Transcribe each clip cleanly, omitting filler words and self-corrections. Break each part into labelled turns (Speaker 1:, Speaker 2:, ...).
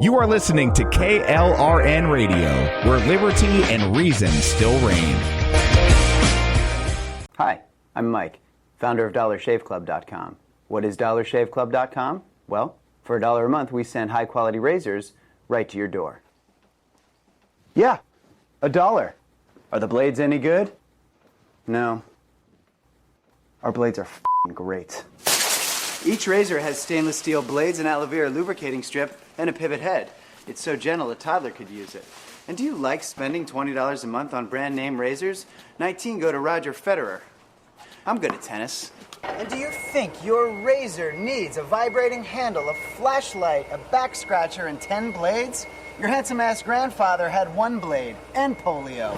Speaker 1: You are listening to KLRN Radio, where liberty and reason still reign.
Speaker 2: Hi, I'm Mike, founder of DollarShaveClub.com. What is DollarShaveClub.com? Well, for $1 a month, we send high-quality razors right to your door. Yeah, $1. Are the blades any good? No. Our blades are f***ing great. Each razor has stainless steel blades, an aloe vera lubricating strip, and a pivot head. It's so gentle a toddler could use it. And do you like spending $20 a month on brand name razors? 19 go to Roger Federer. I'm good at tennis. And do you think your razor needs a vibrating handle, a flashlight, a back scratcher, and 10 blades? Your handsome-ass grandfather had 1 blade and polio.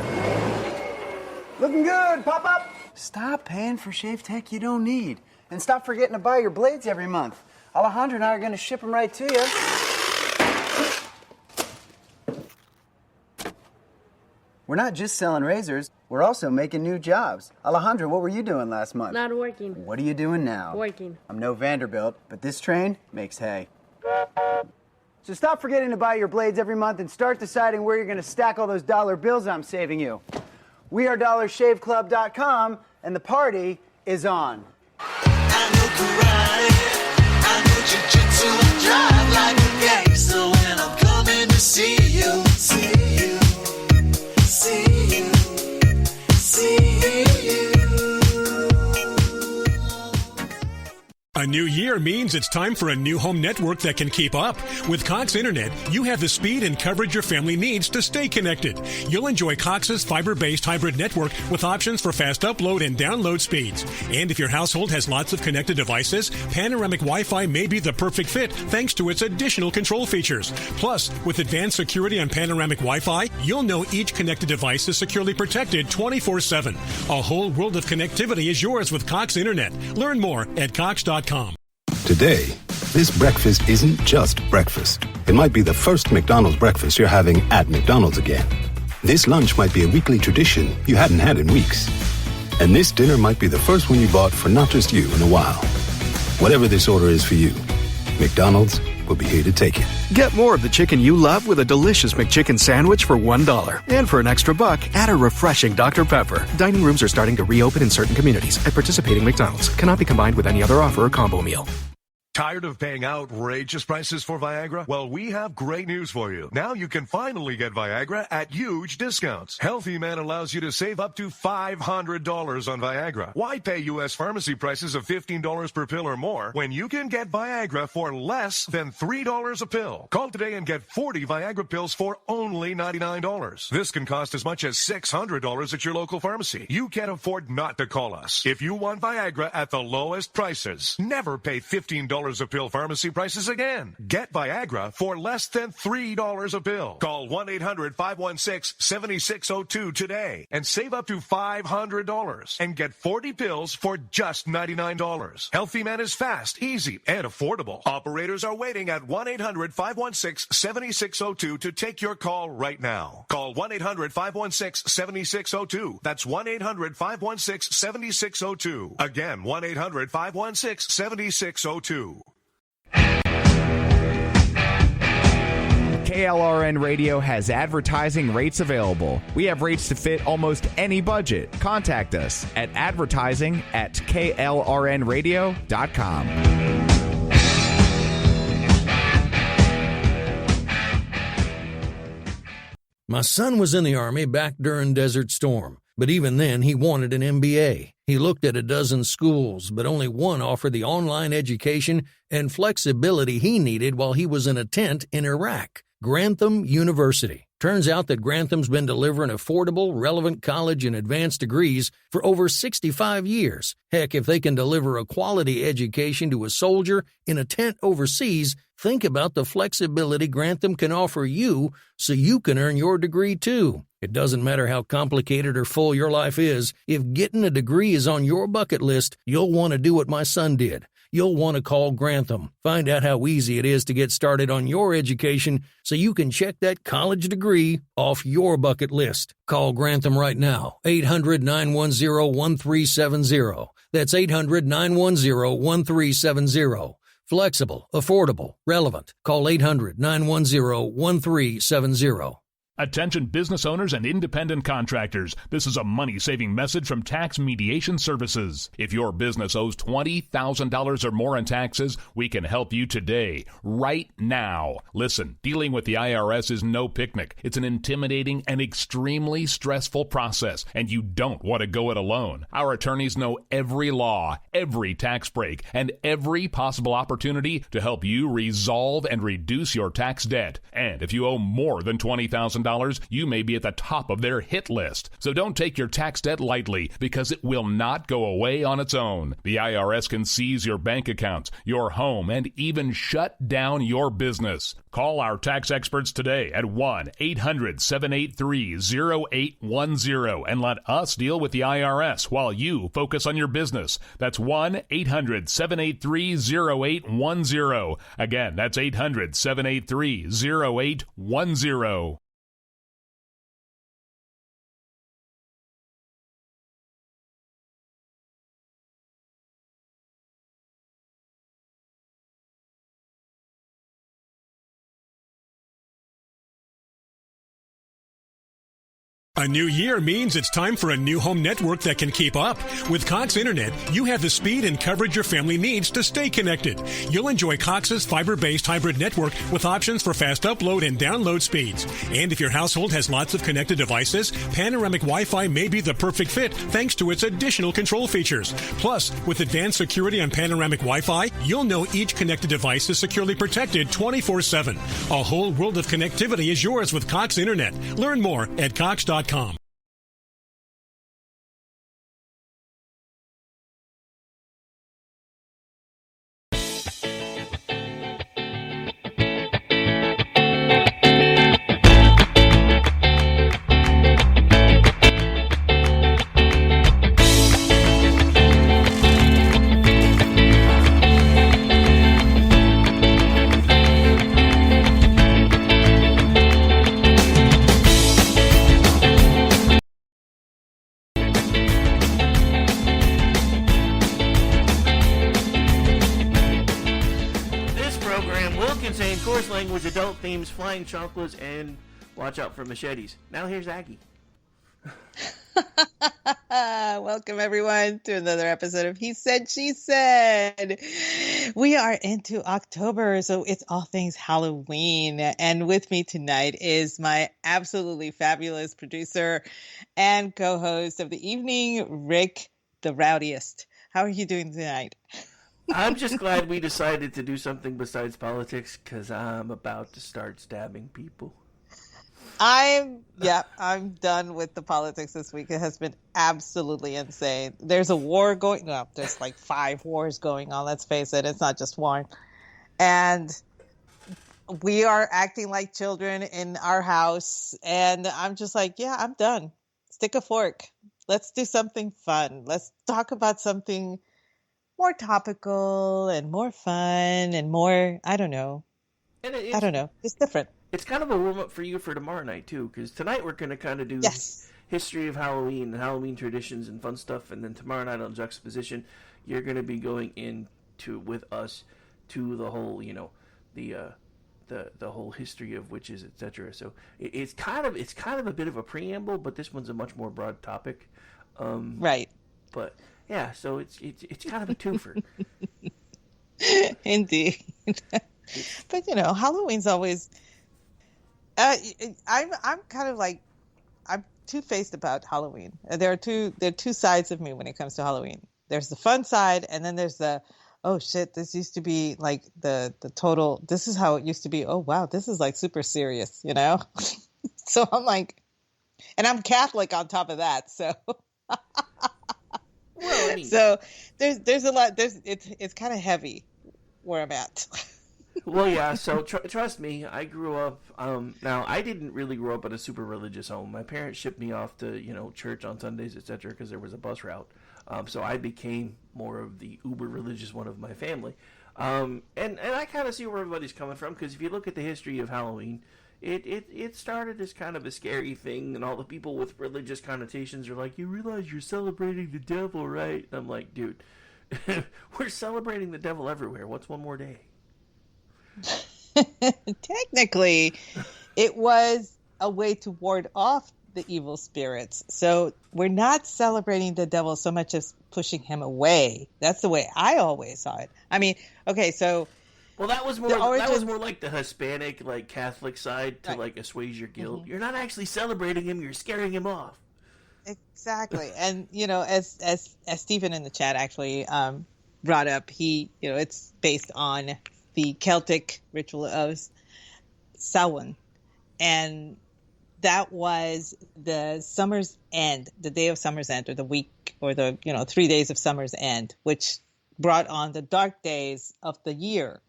Speaker 2: Looking good, pop up! Stop paying for shave tech you don't need. And stop forgetting to buy your blades every month. Alejandro and I are going to ship them right to you. We're not just selling razors, we're also making new jobs. Alejandro, what were you doing last month?
Speaker 3: Not working.
Speaker 2: What are you doing now?
Speaker 3: Working.
Speaker 2: I'm no Vanderbilt, but this train makes hay. So stop forgetting to buy your blades every month and start deciding where you're going to stack all those dollar bills I'm saving you. We are DollarShaveClub.com, and the party is on.
Speaker 4: I know karate, I know jiu-jitsu, I drive like a gangster when I'm coming to see you, see you, see you, see you.
Speaker 5: A new year means it's time for a new home network that can keep up. With Cox Internet, you have the speed and coverage your family needs to stay connected. You'll enjoy Cox's fiber-based hybrid network with options for fast upload and download speeds. And if your household has lots of connected devices, Panoramic Wi-Fi may be the perfect fit thanks to its additional control features. Plus, with advanced security on Panoramic Wi-Fi, you'll know each connected device is securely protected 24/7. A whole world of connectivity is yours with Cox Internet. Learn more at Cox.com.
Speaker 6: Today, this breakfast isn't just breakfast. It might be the first McDonald's breakfast you're having at McDonald's again. This lunch might be a weekly tradition you hadn't had in weeks. And this dinner might be the first one you bought for not just you in a while. Whatever this order is for you, McDonald's will be here to take it.
Speaker 7: Get more of the chicken you love with a delicious McChicken sandwich for $1. And for an extra $1, add a refreshing Dr. Pepper. Dining rooms are starting to reopen in certain communities at participating McDonald's. Cannot be combined with any other offer or combo meal.
Speaker 8: Tired of paying outrageous prices for Viagra? Well, we have great news for you. Now you can finally get Viagra at huge discounts. Healthy Man allows you to save up to $500 on Viagra. Why pay U.S. pharmacy prices of $15 per pill or more when you can get Viagra for less than $3 a pill? Call today and get 40 Viagra pills for only $99. This can cost as much as $600 at your local pharmacy. You can't afford not to call us. If you want Viagra at the lowest prices, never pay $15 a pill pharmacy prices again. Get Viagra for less than $3 a pill. Call 1-800-516-7602 today and save up to $500 and get 40 pills for just $99. Healthy Man is fast, easy, and affordable. Operators are waiting at 1-800-516-7602 to take your call right now. Call 1-800-516-7602. That's 1-800-516-7602. Again, 1-800-516-7602.
Speaker 1: KLRN Radio has advertising rates available. We have rates to fit almost any budget. Contact us at advertising@klrnradio.com.
Speaker 9: My son was in the Army back during Desert Storm, but even then he wanted an MBA. He looked at a dozen schools, but only one offered the online education and flexibility he needed while he was in a tent in Iraq. Grantham University. Turns out that Grantham's been delivering affordable, relevant college and advanced degrees for over 65 years. Heck, if they can deliver a quality education to a soldier in a tent overseas, think about the flexibility Grantham can offer you so you can earn your degree too. It doesn't matter how complicated or full your life is, if getting a degree is on your bucket list, you'll want to do what my son did. You'll want to call Grantham. Find out how easy it is to get started on your education so you can check that college degree off your bucket list. Call Grantham right now, 800-910-1370. That's 800-910-1370. Flexible, affordable, relevant. Call 800-910-1370.
Speaker 3: Attention business owners and independent contractors. This is a money-saving message from Tax Mediation Services. If your business owes $20,000 or more in taxes, we can help you today, right now. Listen, dealing with the IRS is no picnic. It's an intimidating and extremely stressful process, and you don't want to go it alone. Our attorneys know every law, every tax break, and every possible opportunity to help you resolve and reduce your tax debt. And if you owe more than $20,000, you may be at the top of their hit list. So don't take your tax debt lightly, because it will not go away on its own. The IRS can seize your bank accounts, your home, and even shut down your business. Call our tax experts today at 1-800-783-0810 and let us deal with the IRS while you focus on your business. That's 1-800-783-0810. Again, that's 800-783-0810.
Speaker 5: A new year means it's time for a new home network that can keep up. With Cox Internet, you have the speed and coverage your family needs to stay connected. You'll enjoy Cox's fiber-based hybrid network with options for fast upload and download speeds. And if your household has lots of connected devices, Panoramic Wi-Fi may be the perfect fit thanks to its additional control features. Plus, with advanced security on Panoramic Wi-Fi, you'll know each connected device is securely protected 24/7. A whole world of connectivity is yours with Cox Internet. Learn more at Cox.com.
Speaker 10: Adult themes, flying chocolates, and watch out for machetes. Now here's Aggie.
Speaker 11: Welcome everyone to another episode of He Said, She Said. We are into October, so it's all things Halloween. And with me tonight is my absolutely fabulous producer and co-host of the evening, Rick the Rowdiest. How are you doing tonight?
Speaker 10: I'm just glad we decided to do something besides politics, because I'm about to start stabbing people.
Speaker 11: I'm done with the politics this week. It has been absolutely insane. There's a war going on. There's like 5 wars going on. Let's face it. It's not just one. And we are acting like children in our house. And I'm just like, yeah, I'm done. Stick a fork. Let's do something fun. Let's talk about something more topical and more fun and more, I don't know. I don't know. It's different.
Speaker 10: It's kind of a warm-up for you for tomorrow night, too, because tonight we're going to kind of do history of Halloween and Halloween traditions and fun stuff, and then tomorrow night on Juxtaposition, you're going to be going into with us to the whole, the whole history of witches, etc. So it's kind of a bit of a preamble, but this one's a much more broad topic.
Speaker 11: Right.
Speaker 10: But yeah, so it's kind of a twofer.
Speaker 11: Indeed. But Halloween's always. I'm kind of like, I'm two-faced about Halloween. There are two sides of me when it comes to Halloween. There's the fun side, and then there's the, oh shit, this used to be like the total. This is how it used to be. Oh wow, this is like super serious, So I'm like, and I'm Catholic on top of that, so.
Speaker 10: Well, I mean,
Speaker 11: so there's a lot. It's kind of heavy where I'm at.
Speaker 10: Well, yeah. So trust me, I grew up. Now I didn't really grow up at a super religious home. My parents shipped me off to church on Sundays, etc., because there was a bus route. So I became more of the uber religious one of my family. And I kind of see where everybody's coming from, because if you look at the history of Halloween, it started as kind of a scary thing, and all the people with religious connotations are like, you realize you're celebrating the devil, right? And I'm like, dude, We're celebrating the devil everywhere. What's one more day?
Speaker 11: Technically, it was a way to ward off the evil spirits. So we're not celebrating the devil so much as pushing him away. That's the way I always saw it. I mean, okay, so
Speaker 10: well, that was more like the Hispanic, like Catholic side to like assuage your guilt. Mm-hmm. You're not actually celebrating him; you're scaring him off.
Speaker 11: Exactly, and as Stephen in the chat actually brought up, it's based on the Celtic ritual of Samhain, and that was the summer's end, the day of summer's end, or the week, or the 3 days of summer's end, which brought on the dark days of the year.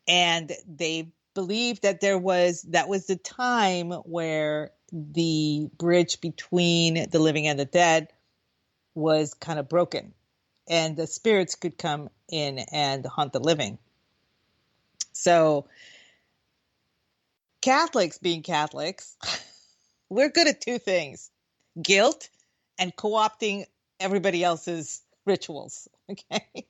Speaker 11: And they believed that that was the time where the bridge between the living and the dead was kind of broken, and the spirits could come in and haunt the living. So Catholics, being Catholics, we're good at two things: guilt and co-opting everybody else's rituals. Okay.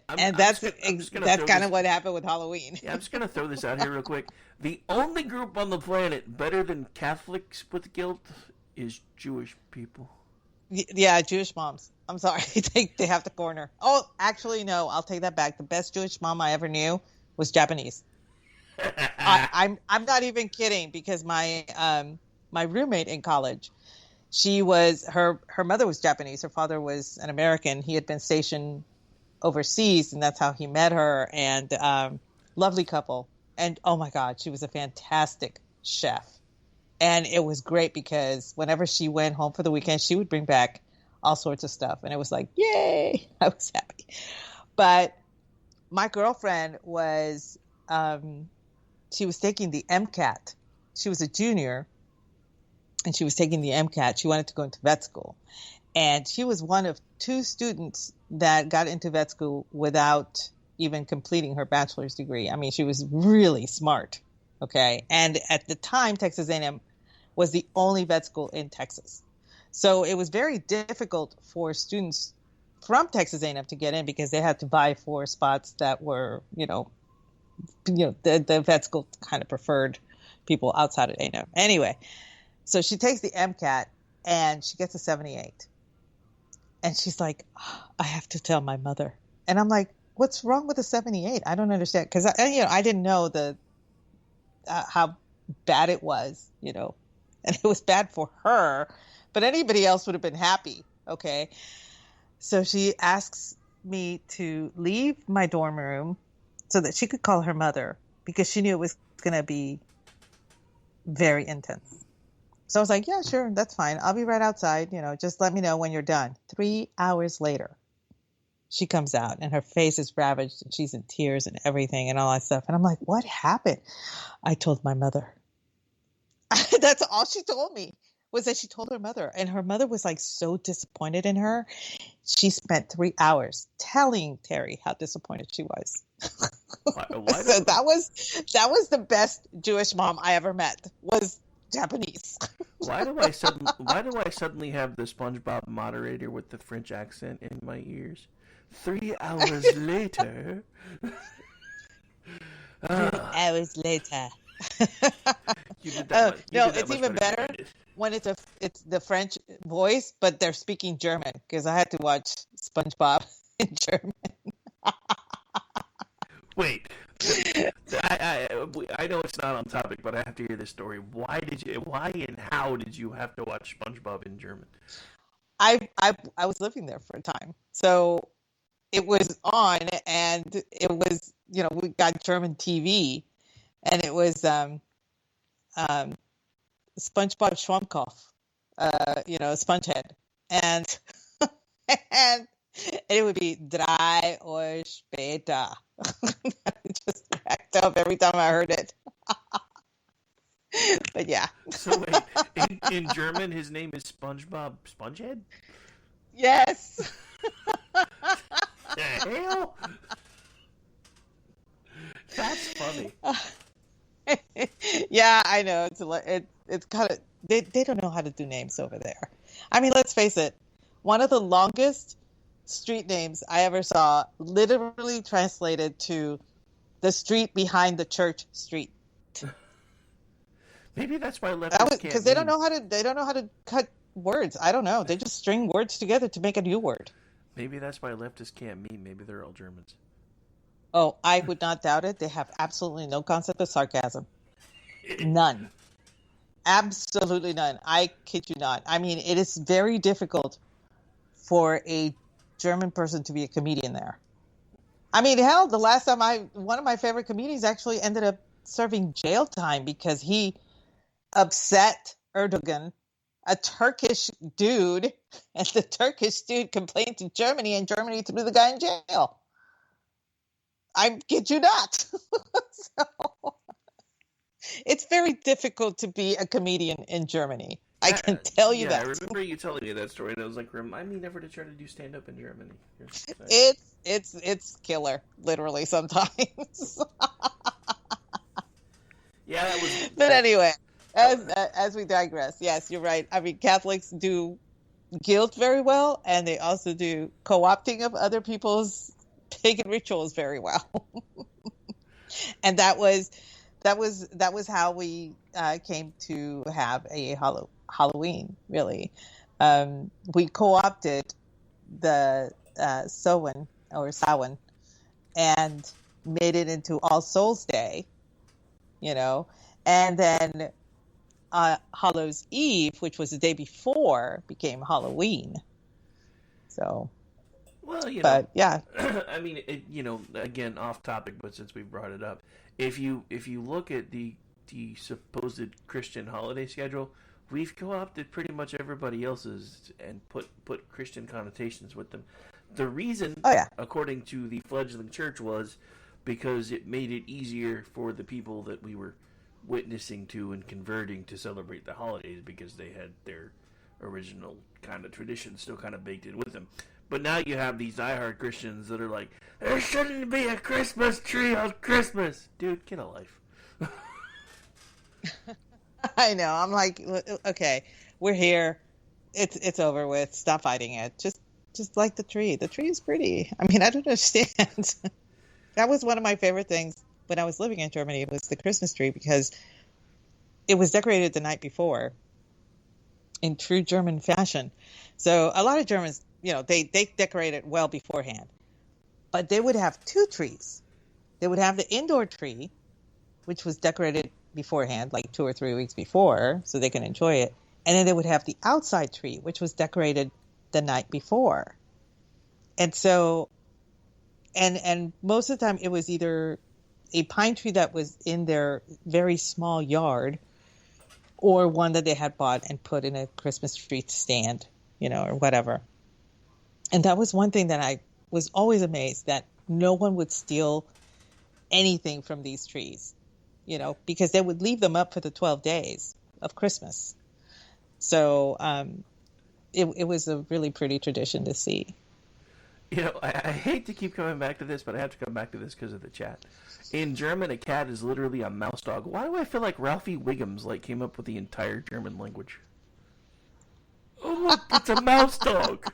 Speaker 11: That's kind of what happened with Halloween.
Speaker 10: Yeah, I'm just going to throw this out here real quick. The only group on the planet better than Catholics with guilt is Jewish people.
Speaker 11: Yeah, Jewish moms. I'm sorry. They have the corner. Oh, actually, no. I'll take that back. The best Jewish mom I ever knew was Japanese. I'm not even kidding, because my roommate in college, her mother was Japanese. Her father was an American. He had been stationed overseas, and that's how he met her. And lovely couple. And oh my God, she was a fantastic chef. And it was great because whenever she went home for the weekend, she would bring back all sorts of stuff. And it was like, yay, I was happy. But my girlfriend was, she was taking the MCAT. She was a junior, and she was taking the MCAT. She wanted to go into vet school. And she was one of two students that got into vet school without even completing her bachelor's degree. I mean, she was really smart. Okay. And at the time, Texas A&M was the only vet school in Texas. So it was very difficult for students from Texas A&M to get in, because they had to vie for spots that were, the vet school kind of preferred people outside of A&M. Anyway, so she takes the MCAT and she gets a 78. And she's like, oh, I have to tell my mother. And I'm like, what's wrong with a 78? I don't understand. Because I didn't know how bad it was, and it was bad for her, but anybody else would have been happy. Okay. So she asks me to leave my dorm room so that she could call her mother, because she knew it was going to be very intense. So I was like, yeah, sure, that's fine. I'll be right outside. Just let me know when you're done. 3 hours later, she comes out and her face is ravaged and she's in tears and everything and all that stuff. And I'm like, what happened? I told my mother. That's all she told me, was that she told her mother. And her mother was like so disappointed in her. She spent 3 hours telling Terry how disappointed she was. Why so that was the best Jewish mom I ever met, was Japanese.
Speaker 10: Why do I suddenly have the SpongeBob moderator with the French accent in my ears? 3 hours later.
Speaker 11: 3 hours later. It's even better when it's the French voice, but they're speaking German, because I had to watch SpongeBob in German.
Speaker 10: Wait, I know it's not on topic, but I have to hear this story. Why and how did you have to watch SpongeBob in German?
Speaker 11: I was living there for a time, so it was on, and it was, we got German TV, and it was SpongeBob Schwammkopf, Spongehead, and and it would be 3 Uhr später. I just cracked up every time I heard it. But yeah.
Speaker 10: So wait, in German, his name is SpongeBob Spongehead?
Speaker 11: Yes.
Speaker 10: The hell? That's funny.
Speaker 11: Yeah, I know. It's kind of, they don't know how to do names over there. I mean, let's face it. One of the longest street names I ever saw literally translated to the street behind the church street.
Speaker 10: Maybe that's why leftists can't
Speaker 11: Because they don't
Speaker 10: meme.
Speaker 11: know how to cut words. I don't know. They just string words together to make a new word.
Speaker 10: Maybe that's why leftists can't meme. Maybe they're all Germans.
Speaker 11: Oh, I would not doubt it. They have absolutely no concept of sarcasm. None. Absolutely none. I kid you not. I mean, it is very difficult for a German person to be a comedian there. I mean, hell, the last time one of my favorite comedians actually ended up serving jail time because he upset Erdogan, a Turkish dude, and the Turkish dude complained to Germany, and Germany threw the guy in jail. I kid you not. So, it's very difficult to be a comedian in Germany. I can tell you that.
Speaker 10: I remember you telling me that story, and I was like, remind me never to try to do stand-up in Germany.
Speaker 11: It's killer, literally, sometimes.
Speaker 10: Yeah, that was...
Speaker 11: But anyway, as we digress, yes, you're right. I mean, Catholics do guilt very well, and they also do co-opting of other people's pagan rituals very well. And that was how we came to have a Halloween. Really, we co-opted the Samhain and made it into All Souls Day. And then Hallows Eve, which was the day before, became Halloween. So,
Speaker 10: well,
Speaker 11: but yeah,
Speaker 10: I mean, again, off topic, but since we brought it up, if you look at the supposed Christian holiday schedule, we've co-opted pretty much everybody else's and put Christian connotations with them. The reason, according to the fledgling church, was because it made it easier for the people that we were witnessing to and converting to celebrate the holidays, because they had their original kind of tradition still kind of baked in with them. But now you have these diehard Christians that are like, there shouldn't be a Christmas tree on Christmas. Dude, get a life.
Speaker 11: I know. I'm like, okay, we're here. It's over with. Stop fighting it. Just like the tree. The tree is pretty. I mean, I don't understand. That was one of my favorite things when I was living in Germany, was the Christmas tree, because it was decorated the night before in true German fashion. So a lot of Germans, they decorate it well beforehand. But they would have two trees. They would have the indoor tree, which was decorated beforehand, like 2 or 3 weeks before, so they can enjoy it. And then they would have the outside tree, which was decorated the night before. And so, and most of the time it was either a pine tree that was in their very small yard, or one that they had bought and put in a Christmas tree stand, or whatever. And that was one thing that I was always amazed, that no one would steal anything from these trees, because they would leave them up for the 12 days of Christmas. So it was a really pretty tradition to see.
Speaker 10: I hate to keep coming back to this, but I have to come back to this because of the chat. In German, a cat is literally a mouse dog. Why do I feel like Ralphie Wiggums came up with the entire German language? Oh, look, it's a mouse dog.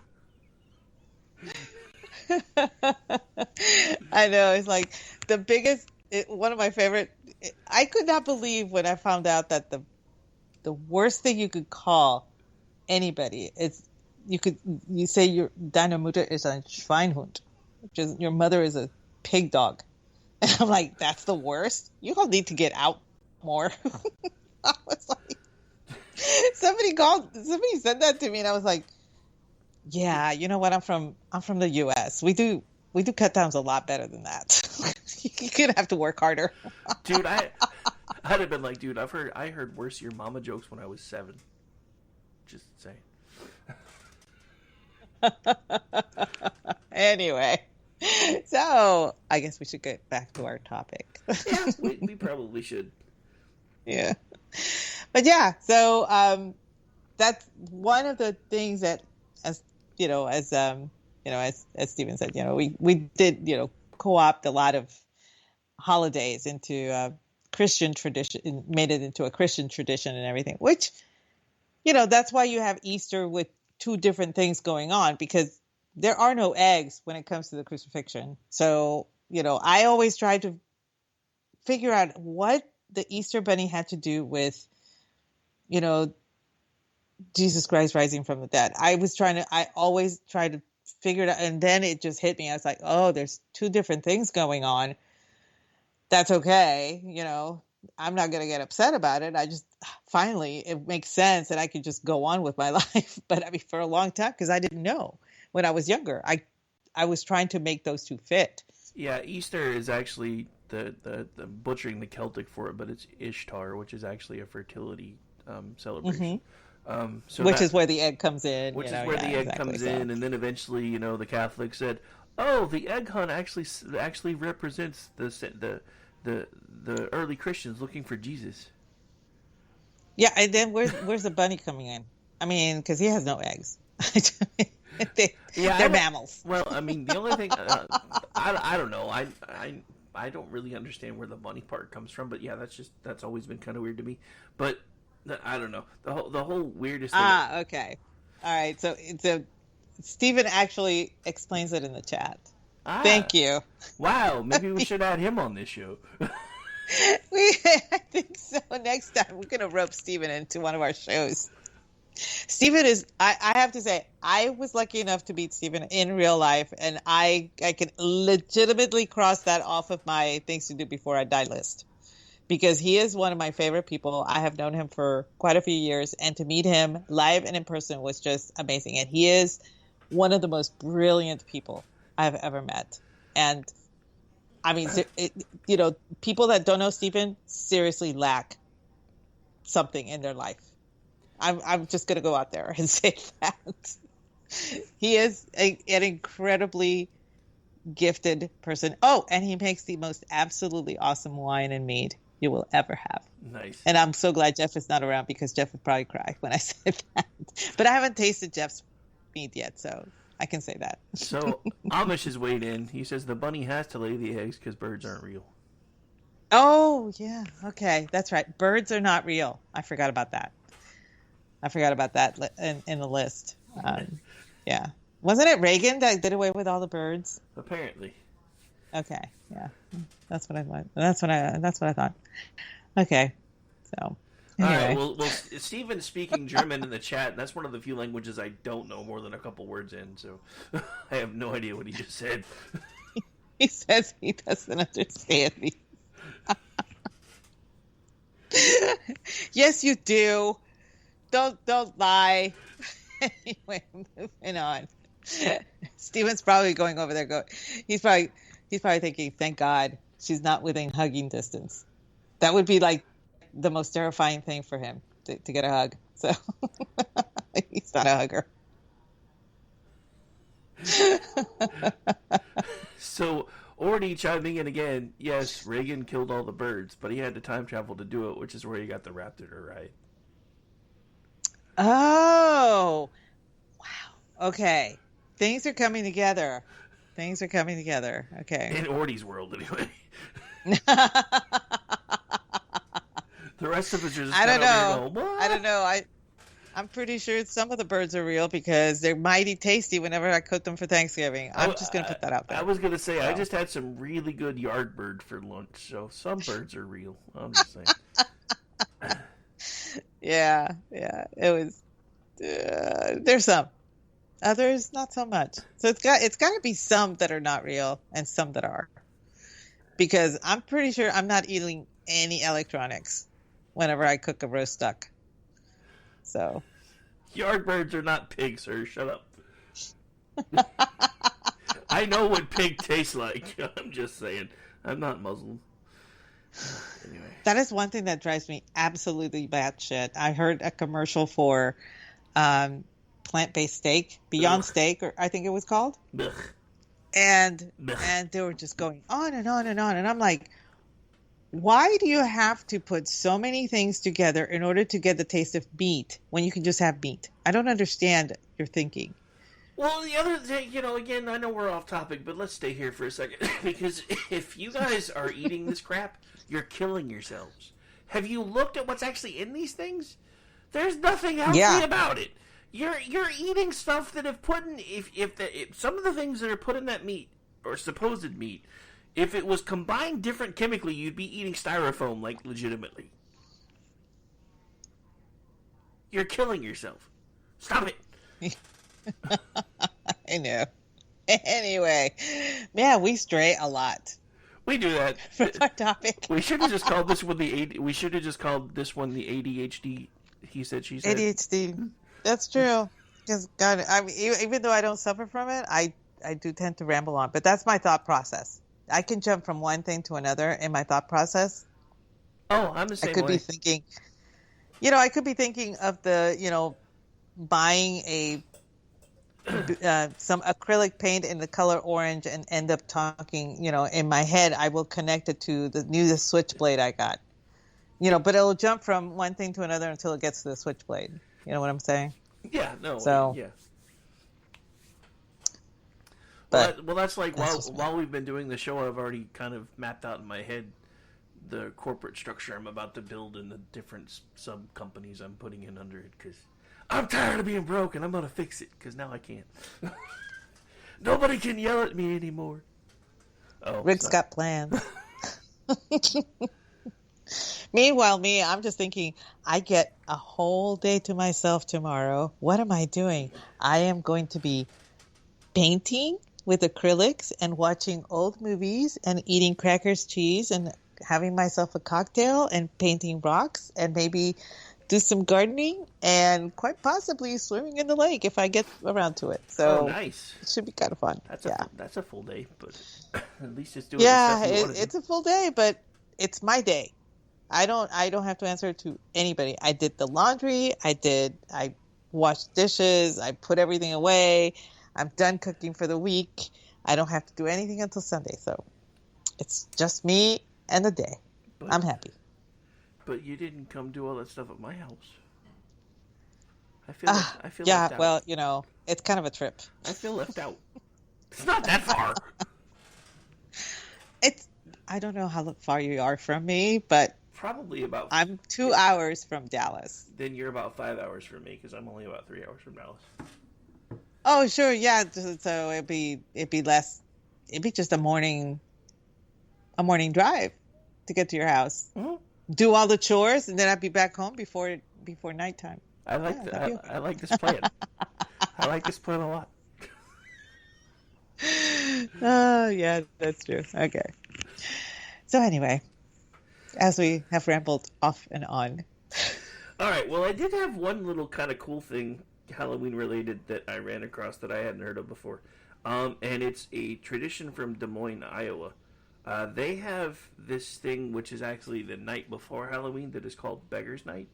Speaker 11: I know, it's like the biggest, one of my favorite. I could not believe when I found out that the worst thing you could call anybody is you say deine Mutter ist ein Schweinhund, which is your mother is a pig dog. And I'm like, that's the worst? You all need to get out more. I was like, somebody said that to me, and I was like, yeah, you know what? I'm from the U.S. We do cut downs a lot better than that. You're gonna have to work harder.
Speaker 10: Dude, I'd have been like, dude, I heard worse your mama jokes when I was 7. Just saying.
Speaker 11: Anyway, so I guess we should get back to our topic.
Speaker 10: Yeah, we probably should.
Speaker 11: Yeah, but yeah, so that's one of the things that, as Stephen said, we did co-opt a lot of holidays into Christian tradition, made it into a Christian tradition and everything, which that's why you have Easter with 2 different things going on, because there are no eggs when it comes to the crucifixion. So, I always try to figure out what the Easter Bunny had to do with, Jesus Christ rising from the dead. I always try to figure it out. And then it just hit me. I was like, oh, there's two different things going on. That's okay. I'm not going to get upset about it. I just, finally, it makes sense and I could just go on with my life. But I mean, for a long time, because I didn't know when I was younger, I was trying to make those two fit.
Speaker 10: Yeah, Easter is actually the butchering the Celtic for it, but it's Ishtar, which is actually a fertility celebration.
Speaker 11: Which is where the egg comes in.
Speaker 10: Which is where the egg comes in, and then eventually, the Catholics said, "Oh, the egg hunt actually represents the early Christians looking for Jesus."
Speaker 11: Yeah, and then where's the bunny coming in? I mean, because he has no eggs. They're mammals.
Speaker 10: Well, I mean, the only thing I don't know. I don't really understand where the bunny part comes from, but yeah, that's always been kind of weird to me. But I don't know, the whole weirdest thing.
Speaker 11: Okay, all right. So Stephen actually explains it in the chat. Thank you.
Speaker 10: Wow, maybe we should add him on this show.
Speaker 11: I think so. Next time we're gonna rope Stephen into one of our shows. Stephen is, I have to say, I was lucky enough to meet Stephen in real life, and I can legitimately cross that off of my things to do before I die list. Because he is one of my favorite people. I have known him for quite a few years, and to meet him live and in person was just amazing. And he is one of the most brilliant people I've ever met. And I mean, people that don't know Stephen seriously lack something in their life. I'm just going to go out there and say that. He is an incredibly gifted person. Oh, and he makes the most absolutely awesome wine and mead you will ever have.
Speaker 10: Nice.
Speaker 11: And I'm so glad Jeff is not around, because Jeff would probably cry when I said that. But I haven't tasted Jeff's mead yet, so I can say that.
Speaker 10: So Amish has weighed in. He says the bunny has to lay the eggs because birds aren't real.
Speaker 11: Oh, yeah. Okay, that's right. Birds are not real. I forgot about that. In the list. Yeah. Wasn't it Reagan that did away with all the birds?
Speaker 10: Apparently.
Speaker 11: Okay. Yeah. That's what I thought. That's what I thought. Okay. So. Anyway.
Speaker 10: All right. Well, Steven's speaking German in the chat. That's one of the few languages I don't know more than a couple words in. So I have no idea what he just said.
Speaker 11: He says he doesn't understand me. Yes, you do. Don't lie. Anyway, moving on. Steven's probably going over there. He's probably thinking, "Thank God she's not within hugging distance." That would be like the most terrifying thing for him to get a hug. So he's not a hugger.
Speaker 10: So Orny chiming in again. Yes, Reagan killed all the birds, but he had to time travel to do it, which is where he got the raptor to right.
Speaker 11: Oh, wow. Okay. Things are coming together. Okay.
Speaker 10: In Ordy's world, anyway. The rest of us are just
Speaker 11: I don't know.
Speaker 10: Going, what?
Speaker 11: I don't know. I'm pretty sure some of the birds are real because they're mighty tasty whenever I cook them for Thanksgiving. I'm just going to put that out there.
Speaker 10: I was going to say, I just had some really good yard bird for lunch, so some birds are real. I'm just saying.
Speaker 11: Yeah. It was. There's some. Others, not so much. So it's got to be some that are not real and some that are. Because I'm pretty sure I'm not eating any electronics whenever I cook a roast duck. So.
Speaker 10: Yard birds are not pigs, sir. Shut up. I know what pig tastes like. I'm just saying. I'm not Muslim. Anyway.
Speaker 11: That is one thing that drives me absolutely batshit. I heard a commercial for plant-based steak, Beyond Steak, or I think it was called.
Speaker 10: Ugh.
Speaker 11: And
Speaker 10: Ugh.
Speaker 11: and they were just going on and on and on. And I'm like, why do you have to put so many things together in order to get the taste of meat when you can just have meat? I don't understand your thinking.
Speaker 10: Well, the other thing, again, I know we're off topic, but let's stay here for a second. Because if you guys are eating this crap, you're killing yourselves. Have you looked at what's actually in these things? There's nothing healthy about it. You're eating stuff that have put in if some of the things that are put in that meat or supposed meat, if it was combined different chemically, you'd be eating styrofoam like legitimately. You're killing yourself. Stop it.
Speaker 11: I know. Anyway, yeah, we stray a lot.
Speaker 10: We do that.
Speaker 11: From our topic.
Speaker 10: We should have just called this one We should have just called this one the ADHD. He said. She said.
Speaker 11: ADHD. That's true. Because God, I mean, even though I don't suffer from it, I do tend to ramble on. But that's my thought process. I can jump from one thing to another in my thought process.
Speaker 10: Oh, I'm the same way.
Speaker 11: I could be thinking. I could be thinking of buying a some acrylic paint in the color orange and end up talking, in my head, I will connect it to the newest switchblade I got. But it'll jump from one thing to another until it gets to the switchblade. You know what I'm saying?
Speaker 10: Yeah, no.
Speaker 11: So,
Speaker 10: yeah.
Speaker 11: But
Speaker 10: well, that's like while we've been doing the show, I've already kind of mapped out in my head the corporate structure I'm about to build and the different sub companies I'm putting in under it because I'm tired of being broke and I'm going to fix it because now I can't. Nobody can yell at me anymore. Oh,
Speaker 11: Rick's got plans. Meanwhile, I'm just thinking, I get a whole day to myself tomorrow. What am I doing? I am going to be painting with acrylics and watching old movies and eating crackers, cheese, and having myself a cocktail and painting rocks and maybe do some gardening and quite possibly swimming in the lake if I get around to it. So
Speaker 10: nice.
Speaker 11: It should be kind of fun.
Speaker 10: That's a full day, but at least it's doing
Speaker 11: the
Speaker 10: stuff you want to do.
Speaker 11: It's a full day, but it's my day. I don't have to answer to anybody. I did the laundry. I washed dishes. I put everything away. I'm done cooking for the week. I don't have to do anything until Sunday. So it's just me and the day. I'm happy.
Speaker 10: But you didn't come do all that stuff at my house. I feel
Speaker 11: yeah,
Speaker 10: left out.
Speaker 11: Well, it's kind of a trip.
Speaker 10: I feel left out. It's not that far.
Speaker 11: I don't know how far you are from me, but
Speaker 10: probably about.
Speaker 11: I'm 2 hours from Dallas.
Speaker 10: Then you're about 5 hours from me because I'm only about 3 hours from Dallas.
Speaker 11: Oh, sure, yeah. So it'd be less. It'd be just a morning drive to get to your house.
Speaker 10: Mm-hmm.
Speaker 11: Do all the chores, and then I'd be back home before nighttime.
Speaker 10: I like this plan. I like this plan a lot.
Speaker 11: Oh, yeah, that's true. Okay. So anyway, as we have rambled off and on.
Speaker 10: All right. Well, I did have one little kind of cool thing, Halloween related, that I ran across that I hadn't heard of before. And it's a tradition from Des Moines, Iowa. They have this thing, which is actually the night before Halloween, that is called Beggar's Night.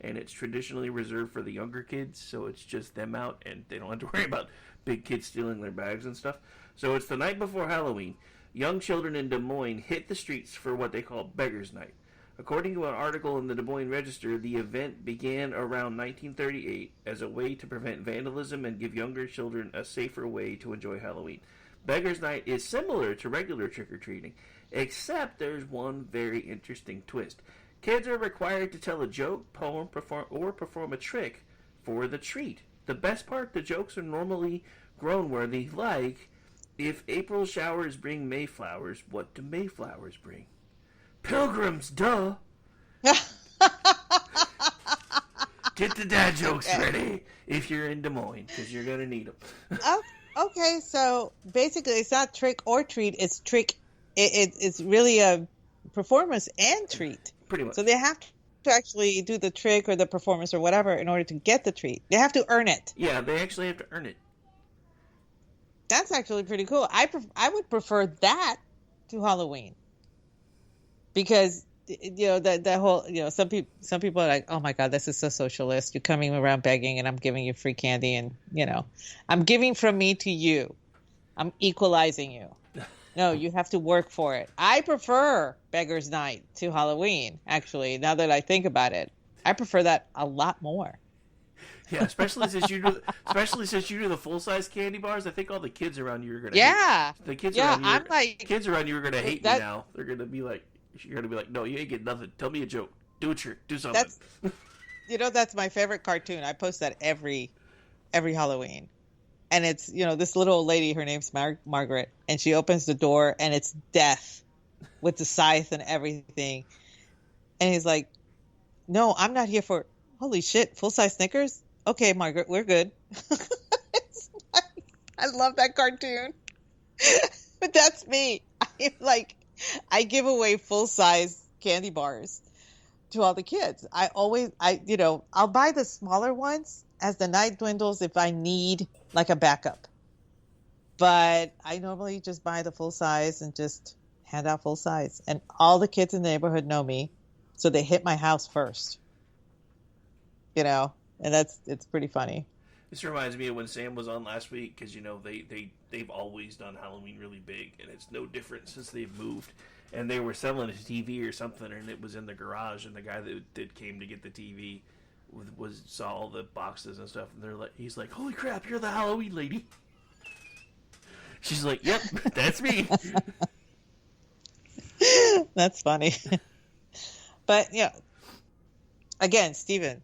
Speaker 10: And it's traditionally reserved for the younger kids, so it's just them out, and they don't have to worry about big kids stealing their bags and stuff. So it's the night before Halloween. Young children in Des Moines hit the streets for what they call Beggar's Night. According to an article in the Des Moines Register, the event began around 1938 as a way to prevent vandalism and give younger children a safer way to enjoy Halloween. Beggar's Night is similar to regular trick-or-treating, except there's one very interesting twist. Kids are required to tell a joke, poem, perform a trick for the treat. The best part, the jokes are normally grown-worthy, like, if April showers bring Mayflowers, what do Mayflowers bring? Pilgrims, duh! Get the dad jokes ready if you're in Des Moines, because you're going to need them.
Speaker 11: Okay, so basically it's not trick or treat, it's trick. It's really a performance and treat.
Speaker 10: Pretty much.
Speaker 11: So they have to actually do the trick or the performance or whatever in order to get the treat. They have to earn it.
Speaker 10: Yeah, they actually have to earn it.
Speaker 11: That's actually pretty cool. I would prefer that to Halloween. Because that whole some people are like, oh my god, this is so socialist. You're coming around begging and I'm giving you free candy and I'm giving from me to you. I'm equalizing you. No, you have to work for it. I prefer Beggar's Night to Halloween, actually, now that I think about it. I prefer that a lot more.
Speaker 10: Yeah, especially since you do the full size candy bars. I think all the kids around you are gonna.
Speaker 11: Yeah,
Speaker 10: hate. The kids
Speaker 11: around
Speaker 10: you are gonna hate me now. They're gonna be like, you're gonna be like, no, you ain't getting nothing. Tell me a joke. Do a trick. Do something.
Speaker 11: That's my favorite cartoon. I post that every every Halloween. And it's, this little old lady, her name's Margaret, and she opens the door and it's Death with the scythe and everything. And he's like, no, I'm not here for, holy shit, full-size Snickers? Okay, Margaret, we're good. It's like, I love that cartoon. But that's me. I'm like, I give away full-size candy bars to all the kids. I'll buy the smaller ones as the night dwindles if I need like a backup. But I normally just buy the full size and just hand out full size. And all the kids in the neighborhood know me. So they hit my house first. And it's pretty funny.
Speaker 10: This reminds me of when Sam was on last week, because they've always done Halloween really big, and it's no different since they've moved. And they were selling a TV or something, and it was in the garage, and the guy that came to get the TV saw all the boxes and stuff, and he's like, "Holy crap, you're the Halloween lady." She's like, "Yep, that's me."
Speaker 11: That's funny. But again, Stephen,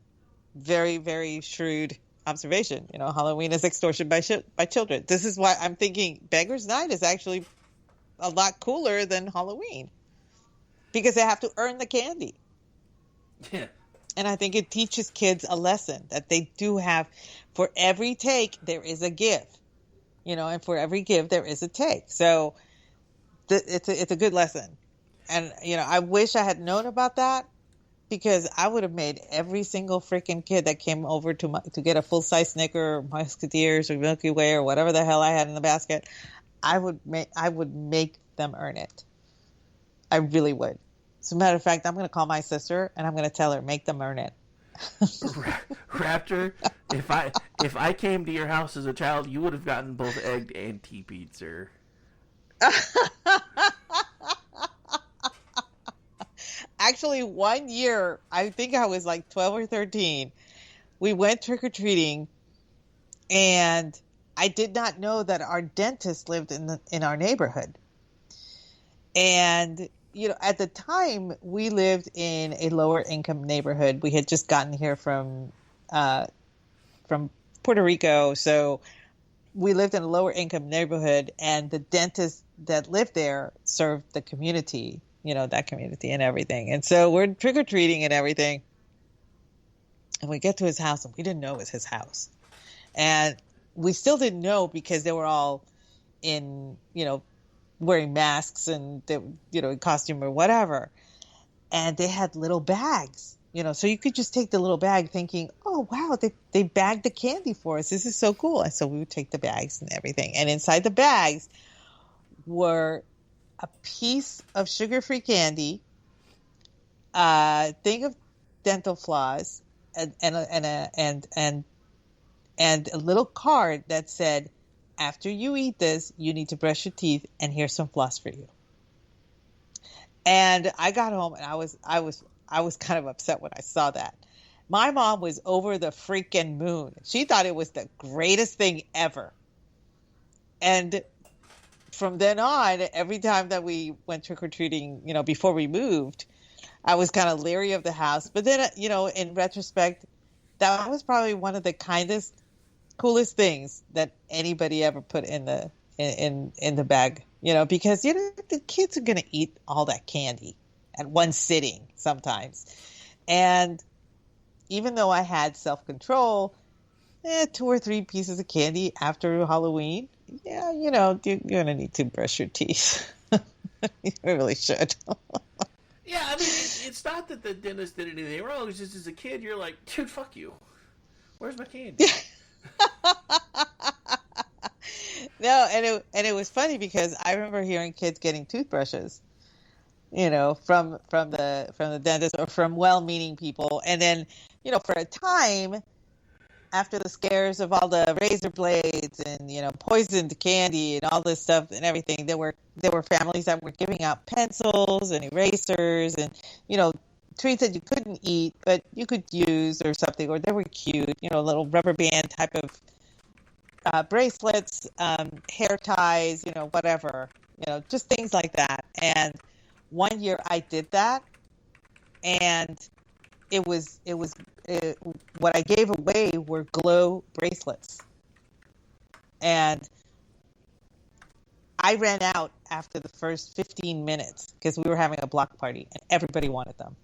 Speaker 11: very, very shrewd observation. Halloween is extortion by children. This is why I'm thinking Beggar's Night is actually a lot cooler than Halloween, because they have to earn the candy.
Speaker 10: Yeah.
Speaker 11: And I think it teaches kids a lesson that they do have, for every take, there is a give, and for every give, there is a take. So it's a good lesson. And, I wish I had known about that, because I would have made every single freaking kid that came over to get a full-size Snicker or Musketeers or Milky Way or whatever the hell I had in the basket. I would make them earn it. I really would. As a matter of fact, I'm going to call my sister and I'm going to tell her, make them earn it.
Speaker 10: Raptor, if I came to your house as a child, you would have gotten both egged and teepeed, sir.
Speaker 11: Actually, one year, I think I was like 12 or 13, we went trick-or-treating, and I did not know that our dentist lived in our neighborhood. And, at the time, we lived in a lower income neighborhood. We had just gotten here from Puerto Rico. So we lived in a lower income neighborhood, and the dentist that lived there served the community, that community and everything. And so we're trick-or-treating and everything. And we get to his house, and we didn't know it was his house. And we still didn't know, because they were all in, wearing masks and, in costume or whatever. And they had little bags, so you could just take the little bag thinking, oh, wow, they bagged the candy for us. This is so cool. And so we would take the bags and everything. And inside the bags were a piece of sugar-free candy, a thing of dental floss, and a little card that said, after you eat this, you need to brush your teeth, and here's some floss for you. And I got home, and I was kind of upset when I saw that. My mom was over the freaking moon. She thought it was the greatest thing ever. And from then on, every time that we went trick-or-treating, before we moved, I was kind of leery of the house. But then, in retrospect, that was probably one of the kindest, coolest things that anybody ever put in the bag, because, the kids are going to eat all that candy at one sitting sometimes. And even though I had self-control, 2 or 3 pieces of candy after Halloween, yeah, you're going to need to brush your teeth. You really should.
Speaker 10: Yeah, I mean, it's not that the dentist did anything wrong. It's just, as a kid, you're like, dude, fuck you. Where's my candy?
Speaker 11: No, and it was funny, because I remember hearing kids getting toothbrushes, from the dentist or from well-meaning people. And then, for a time, after the scares of all the razor blades and, poisoned candy and all this stuff and everything, there were families that were giving out pencils and erasers and, treats that you couldn't eat, but you could use or something, or they were cute, little rubber band type of bracelets, hair ties, whatever, just things like that. And one year I did that, and it was what I gave away were glow bracelets. And I ran out after the first 15 minutes because we were having a block party and everybody wanted them.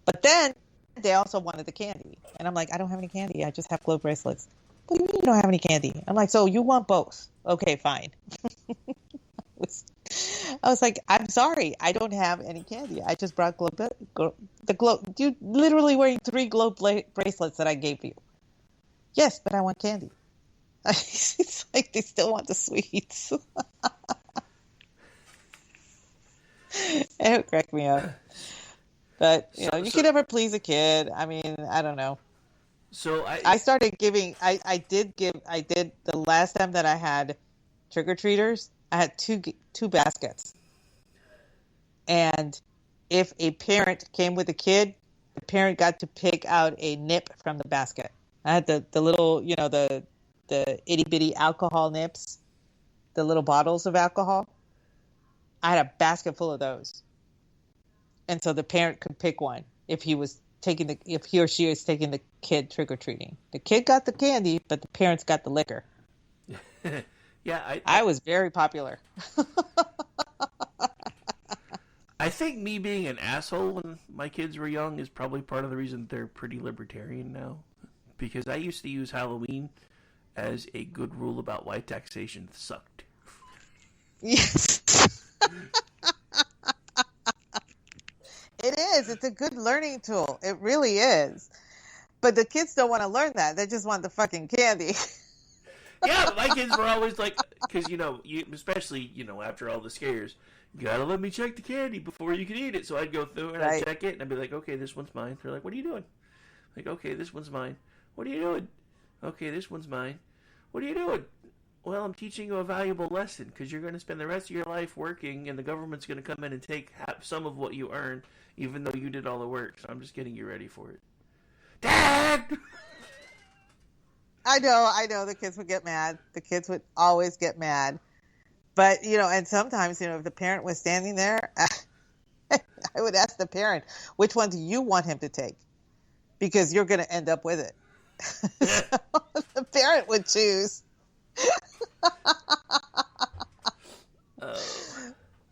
Speaker 11: But then they also wanted the candy. And I'm like, I don't have any candy. I just have glow bracelets. What do you mean you don't have any candy? I'm like, so you want both? Okay, fine. I was like, I'm sorry. I don't have any candy. I just brought the glow. You literally wearing 3 glow bracelets that I gave you. Yes, but I want candy. It's like they still want the sweets. It would crack me up. But, you can never please a kid. I mean, I don't know.
Speaker 10: So
Speaker 11: I started giving, I did the last time that I had trick-or-treaters, I had two baskets. And if a parent came with a kid, the parent got to pick out a nip from the basket. I had the little, the itty-bitty alcohol nips, the little bottles of alcohol. I had a basket full of those. And so the parent could pick one if he or she was taking the kid trick-or-treating. The kid got the candy, but the parents got the liquor.
Speaker 10: Yeah,
Speaker 11: I was very popular.
Speaker 10: I think me being an asshole when my kids were young is probably part of the reason they're pretty libertarian now. Because I used to use Halloween as a good rule about why taxation sucked.
Speaker 11: Yes. It is. It's a good learning tool. It really is. But the kids don't want to learn that. They just want the fucking candy.
Speaker 10: Yeah, my kids were always like, because, especially, after all the scares, you gotta let me check the candy before you can eat it. So I'd go through and I'd check it, and I'd be like, okay, this one's mine. They're like, what are you doing? Like, okay, this one's mine. What are you doing? Okay, this one's mine. What are you doing? Well, I'm teaching you a valuable lesson, because you're going to spend the rest of your life working, and the government's going to come in and take some of what you earn, even though you did all the work. So I'm just getting you ready for it. Dad!
Speaker 11: I know. The kids would get mad. The kids would always get mad. But, and sometimes, if the parent was standing there, I would ask the parent, which one do you want him to take? Because you're going to end up with it. So the parent would choose.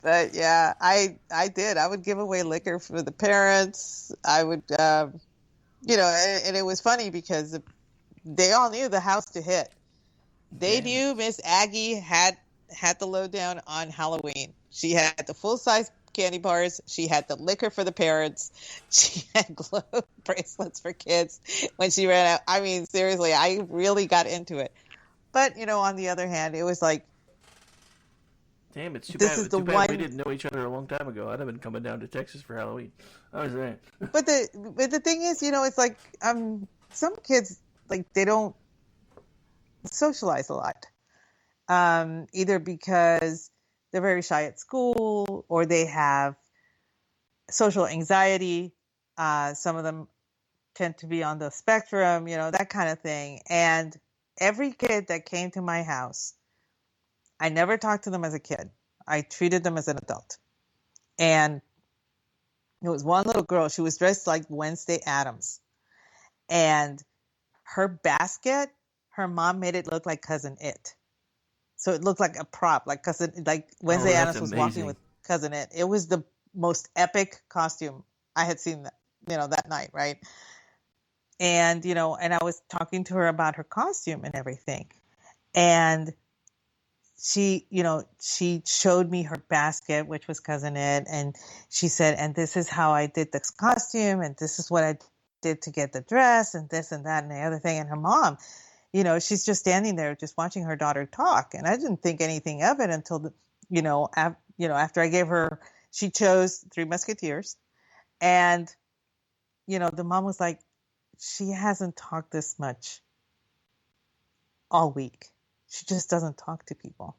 Speaker 11: But yeah, I did. I would give away liquor for the parents. I would, and it was funny because they all knew the house to hit. They knew Miss Aggie had the lowdown on Halloween. She had the full-size candy bars. She had the liquor for the parents. She had glow bracelets for kids when she ran out. I mean, seriously, I really got into it. But, on the other hand, it was like,
Speaker 10: damn, it's too bad we didn't know each other a long time ago. I'd have been coming down to Texas for Halloween. I was there.
Speaker 11: But the thing is, it's like some kids, like, they don't socialize a lot. Either because they're very shy at school or they have social anxiety. Some of them tend to be on the spectrum, that kind of thing. And every kid that came to my house, I never talked to them as a kid. I treated them as an adult. And there was one little girl. She was dressed like Wednesday Addams. And her basket, her mom made it look like Cousin It. So it looked like a prop, like Wednesday Addams was walking with Cousin It. It was the most epic costume I had seen that night, right? And, and I was talking to her about her costume and everything. And she showed me her basket, which was Cousin It. And she said, and this is how I did this costume. And this is what I did to get the dress and this and that and the other thing. And her mom, she's just standing there just watching her daughter talk. And I didn't think anything of it until, after I gave her, she chose Three Musketeers. And, the mom was like, she hasn't talked this much all week. She just doesn't talk to people.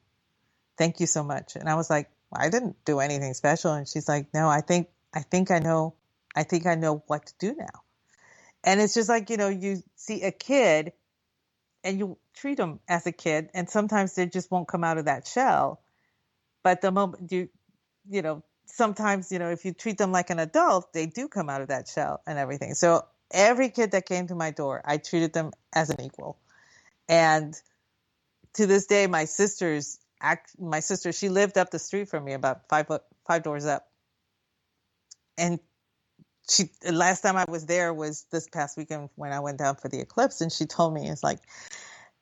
Speaker 11: Thank you so much. And I was like, I didn't do anything special. And she's like, no, I think I know what to do now. And it's just like, you see a kid and you treat them as a kid, and sometimes they just won't come out of that shell. But the moment sometimes, if you treat them like an adult, they do come out of that shell and everything. So every kid that came to my door, I treated them as an equal. And to this day, my sister, she lived up the street from me, about five doors up. And last time I was there was this past weekend when I went down for the eclipse, and she told me, it's like,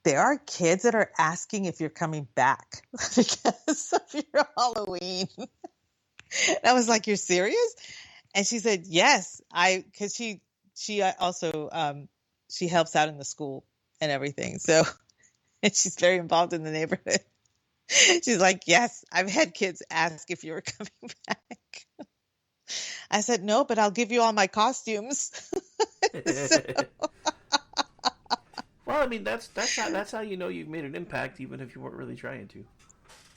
Speaker 11: there are kids that are asking if you're coming back because of your Halloween. And I was like, you're serious? And she said, yes, because she also, she helps out in the school and everything. So, and she's very involved in the neighborhood. She's like, yes, I've had kids ask if you were coming back. I said, no, but I'll give you all my costumes.
Speaker 10: Well, I mean, that's how you know you've made an impact, even if you weren't really trying to.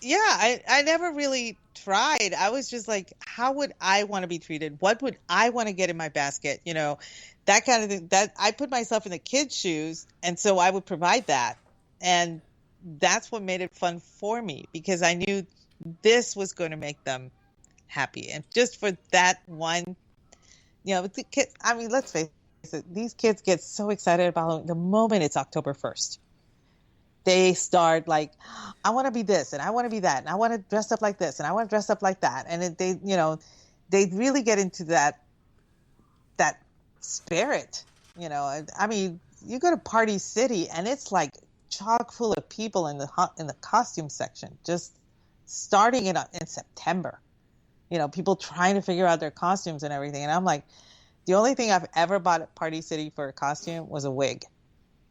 Speaker 11: Yeah, I never really tried. I was just like, how would I want to be treated? What would I want to get in my basket? You know, that kind of thing. That I put myself in the kids' shoes, and so I would provide that. And that's what made it fun for me, because I knew this was going to make them happy. And just for that one, you know, the kids, I mean, let's face it, these kids get so excited about Halloween the moment it's October 1st. They start like, I want to be this, and I want to be that, and I want to dress up like this, and I want to dress up like that. And they, you know, they really get into that spirit, you know. I mean, you go to Party City, and it's like chock full of people in the costume section, just starting in September. You know, people trying to figure out their costumes and everything. And I'm like, the only thing I've ever bought at Party City for a costume was a wig.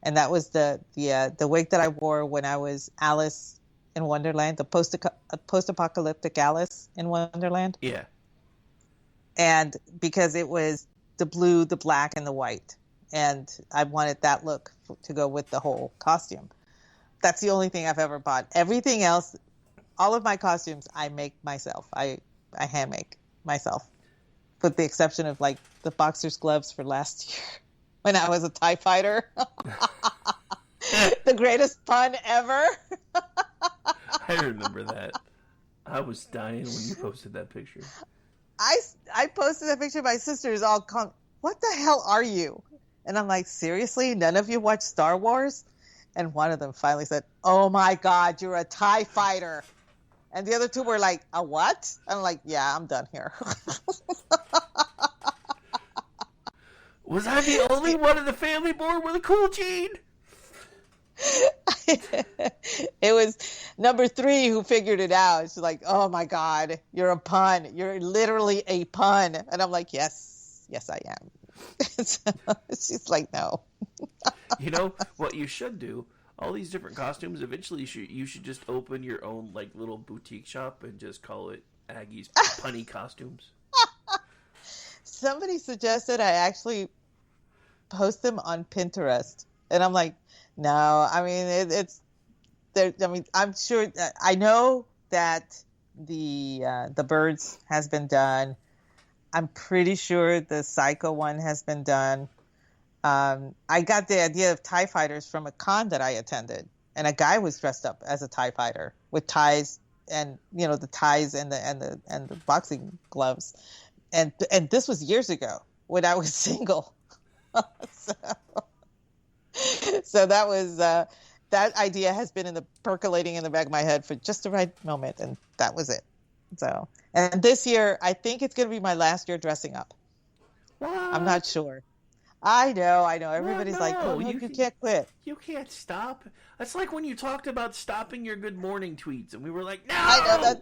Speaker 11: And that was the wig that I wore when I was Alice in Wonderland, the post-apocalyptic Alice in Wonderland.
Speaker 10: Yeah.
Speaker 11: And because it was the blue, the black, and the white. And I wanted that look to go with the whole costume. That's the only thing I've ever bought. Everything else, all of my costumes, I make myself. I hand make myself. With the exception of like the boxer's gloves for last year. When I was a TIE fighter. The greatest pun ever.
Speaker 10: I remember that. I was dying when you posted that picture.
Speaker 11: I posted that picture. My sisters all come, what the hell are you? And I'm like, seriously? None of you watch Star Wars? And one of them finally said, oh my God, you're a TIE fighter. And the other two were like, a what? And I'm like, yeah, I'm done here.
Speaker 10: Was I the only one in the family born with a cool gene?
Speaker 11: It was number 3 who figured it out. She's like, oh my God, you're a pun. You're literally a pun. And I'm like, yes, I am. So she's like, no.
Speaker 10: You know what you should do? All these different costumes, eventually you should just open your own like little boutique shop and just call it Aggie's Punny Costumes.
Speaker 11: Somebody suggested I actually post them on Pinterest, and I'm like, no. I mean, it's there. I mean, I'm sure. I know that the birds has been done. I'm pretty sure the Psycho one has been done. I got the idea of TIE fighters from a con that I attended, and a guy was dressed up as a TIE fighter with ties, and you know, the ties and the boxing gloves. And this was years ago when I was single. So that was that idea has been percolating in the back of my head for just the right moment, and that was it. So, and this year I think it's going to be my last year dressing up.
Speaker 10: What?
Speaker 11: I'm not sure. I know. Everybody's like, oh, you can't quit.
Speaker 10: You can't stop. That's like when you talked about stopping your good morning tweets, and we were like, no!
Speaker 11: I know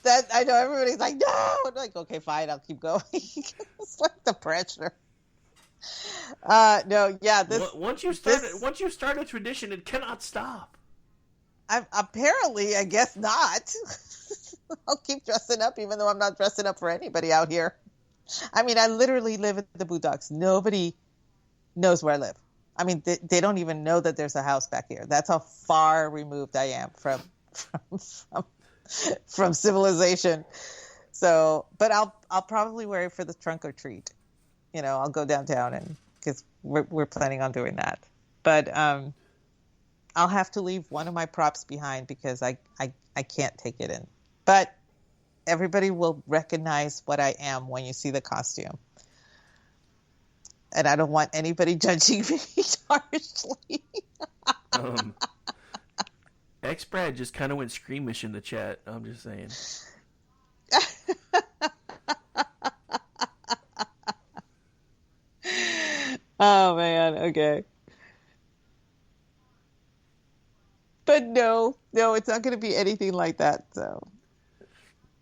Speaker 11: that I know everybody's like, no! I'm like, okay, fine, I'll keep going. It's like the pressure. No, yeah.
Speaker 10: Once you start a tradition, it cannot stop.
Speaker 11: Apparently, I guess not. I'll keep dressing up, even though I'm not dressing up for anybody out here. I mean, I literally live at the Boondocks. Nobody knows where I live. I mean, they don't even know that there's a house back here. That's how far removed I am from civilization. So, but I'll probably wear it for the trunk or treat. You know, I'll go downtown, and because we're planning on doing that. But I'll have to leave one of my props behind because I can't take it in. But everybody will recognize what I am when you see the costume. and I don't want anybody judging me harshly.
Speaker 10: X-Brad just kind of went screamish in the chat. I'm just saying.
Speaker 11: Oh man, okay. But no, it's not going to be anything like that. So,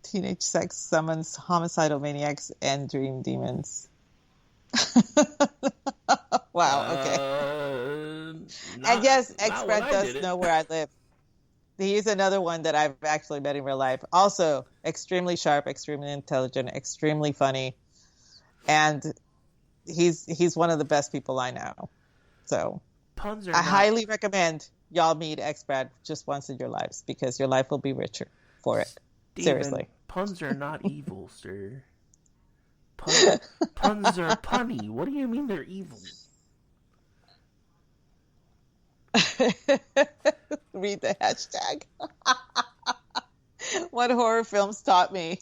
Speaker 11: teenage sex summons homicidal maniacs and dream demons. Wow. Okay. And yes, X-Brad does know where I live. He's another one that I've actually met in real life. Also, extremely sharp, extremely intelligent, extremely funny, and he's one of the best people I know. So I highly recommend y'all meet X-Brad just once in your lives because your life will be richer for it.
Speaker 10: Steven,
Speaker 11: seriously.
Speaker 10: Puns are not evil, sir. Puns are punny. What do you mean they're evil?
Speaker 11: Read the hashtag. What horror films taught me.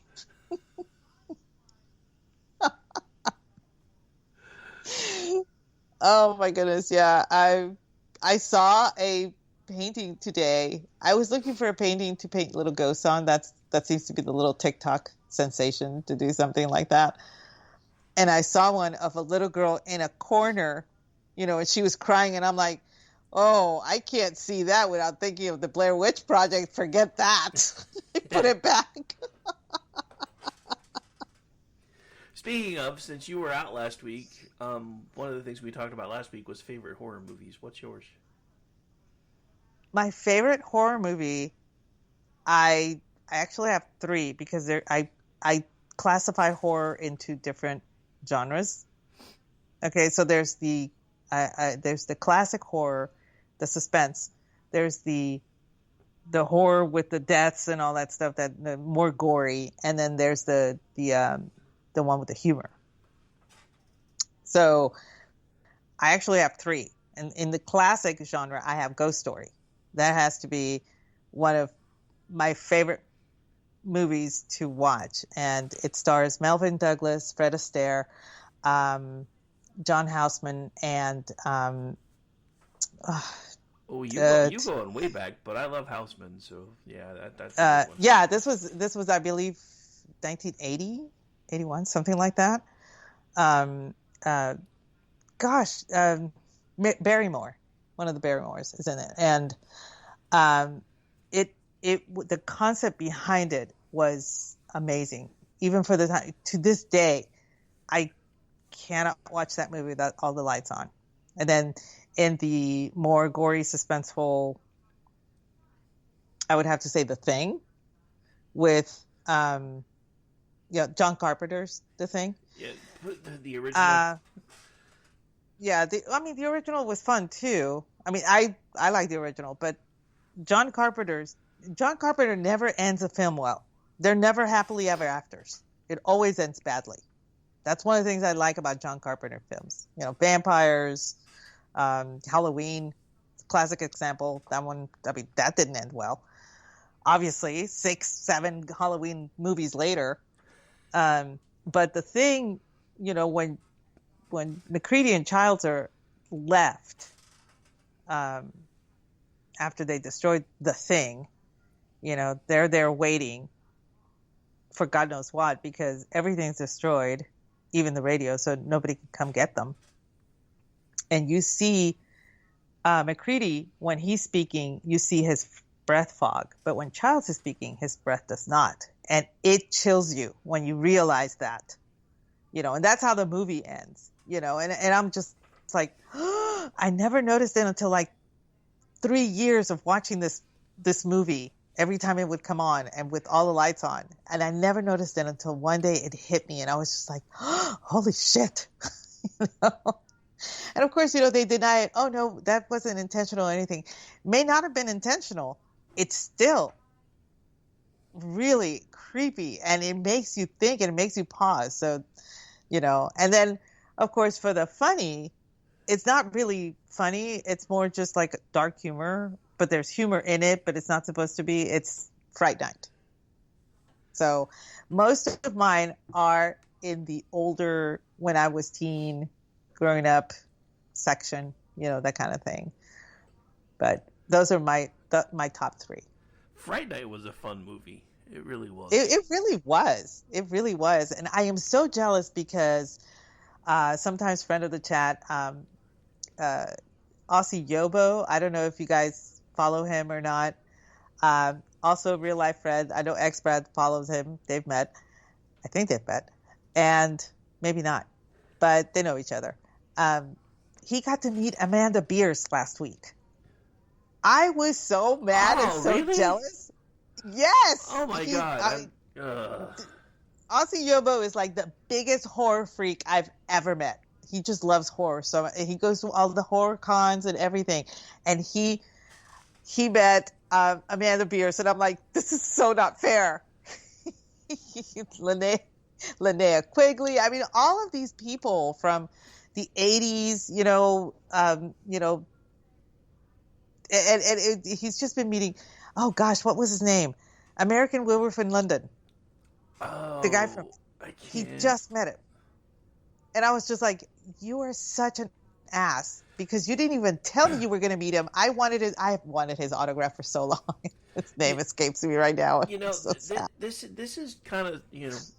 Speaker 11: Oh my goodness, yeah. I saw a painting today. I was looking for a painting to paint little ghosts on. That seems to be the little TikTok sensation to do something like that. And I saw one of a little girl in a corner, and she was crying, and I'm like, oh, I can't see that without thinking of the Blair Witch Project. Forget that. Put it back.
Speaker 10: Speaking of, since you were out last week, one of the things we talked about last week was favorite horror movies. What's yours?
Speaker 11: My favorite horror movie, I actually have 3 because I classify horror into different genres. Okay, so there's the classic horror, the suspense. There's the horror with the deaths and all that stuff, that the more gory, and then there's the one with the humor. So I actually have 3. And in the classic genre, I have Ghost Story. That has to be one of my favorite movies to watch. And it stars Melvin Douglas, Fred Astaire, John Houseman, and
Speaker 10: you going way back, but I love Houseman, so yeah, that's a good one.
Speaker 11: Yeah, this was I believe 1980, 81, something like that. Barrymore, one of the Barrymores is in it, and the concept behind it was amazing. Even for the time, to this day, I cannot watch that movie without all the lights on. And then in the more gory, suspenseful, I would have to say The Thing with John Carpenter's The Thing.
Speaker 10: Yeah, the original.
Speaker 11: The original was fun too. I mean, I like the original, but John Carpenter never ends a film well. They're never happily ever afters. It always ends badly. That's one of the things I like about John Carpenter films. Vampires, Halloween, classic example. That one, that didn't end well. Obviously, 6, 7 Halloween movies later. But The Thing, when McCready and Childs are left after they destroyed the Thing, they're there waiting for God knows what, because everything's destroyed, even the radio, so nobody can come get them. And you see McCready, when he's speaking, you see his breath fog. But when Childs is speaking, his breath does not. And it chills you when you realize that. And that's how the movie ends. And I'm just like, I never noticed it until like 3 years of watching this movie every time it would come on and with all the lights on. And I never noticed it until one day it hit me and I was just like, holy shit. And of course, they deny it. Oh no, that wasn't intentional or anything. May not have been intentional. It's still really creepy and it makes you think and it makes you pause. So, and then of course for the funny, it's not really funny. It's more just like dark humor, but there's humor in it, but it's not supposed to be. It's Fright Night. So most of mine are in the older, when I was teen, growing up section, that kind of thing. But those are my top three.
Speaker 10: Fright Night was a fun movie. It really was.
Speaker 11: It really was. It really was. And I am so jealous because sometimes friend of the chat, Aussie Yobo, I don't know if you guys follow him or not. Also real life friend. I know ex-Brad follows him. They've met. I think they've met. And maybe not. But they know each other. He got to meet Amanda Beers last week. I was so mad and so
Speaker 10: really?
Speaker 11: jealous. Yes.
Speaker 10: Oh my God.
Speaker 11: Aussie Yobo is like the biggest horror freak I've ever met. He just loves horror. So he goes to all the horror cons and everything. And he met Amanda Beers, and I'm like, this is so not fair. Linnea Quigley. I mean, all of these people from the 80s, and he's just been meeting. Oh gosh, what was his name? American Werewolf in London.
Speaker 10: Oh,
Speaker 11: the guy from. He just met him, and I was just like, "You are such an ass because you didn't even tell me you were going to meet him. I wanted his autograph for so long. His name escapes me right now. So
Speaker 10: this is kind of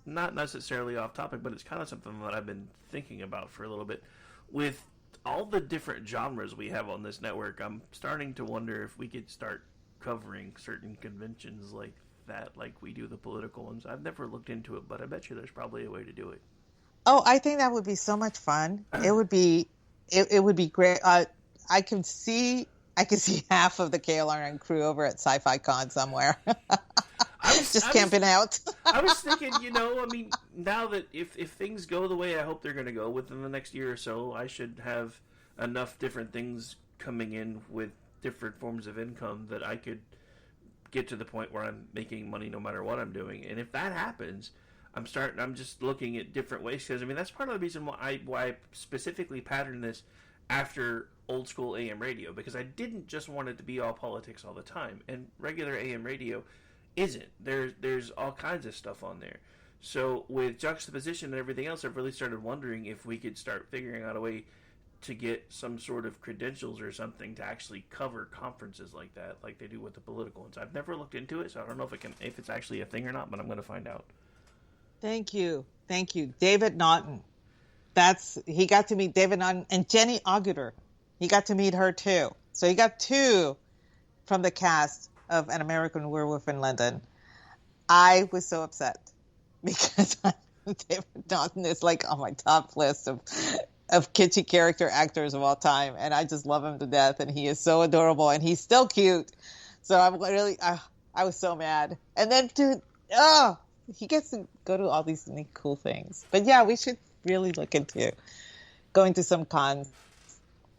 Speaker 10: not necessarily off topic, but it's kind of something that I've been thinking about for a little bit. With all the different genres we have on this network, I'm starting to wonder if we could start covering certain conventions like that, like we do the political ones. I've never looked into it, but I bet you there's probably a way to do it.
Speaker 11: Oh, I think that would be so much fun. It would be great. I can see half of the KLRN crew over at Sci-Fi Con somewhere. Camping out.
Speaker 10: I was thinking, now that if things go the way I hope they're going to go within the next year or so, I should have enough different things coming in with different forms of income that I could get to the point where I'm making money no matter what I'm doing. And if that happens, I'm just looking at different ways, because that's part of the reason why I specifically patterned this after old school AM radio, because I didn't just want it to be all politics all the time, and regular AM radio isn't. There's all kinds of stuff on there. So with juxtaposition and everything else, I've really started wondering if we could start figuring out a way to get some sort of credentials or something to actually cover conferences like that, like they do with the political ones. I've never looked into it, so I don't know if it's actually a thing or not, but I'm going to find out.
Speaker 11: Thank you. David Naughton. He got to meet David Naughton and Jenny Agutter. He got to meet her too. So he got two from the cast of An American Werewolf in London. I was so upset because David Naughton is like on my top list of kitschy character actors of all time, and I just love him to death, and he is so adorable, and he's still cute. So I'm really, I was so mad. And then he gets to go to all these neat, cool things. But yeah, we should really look into going to some cons.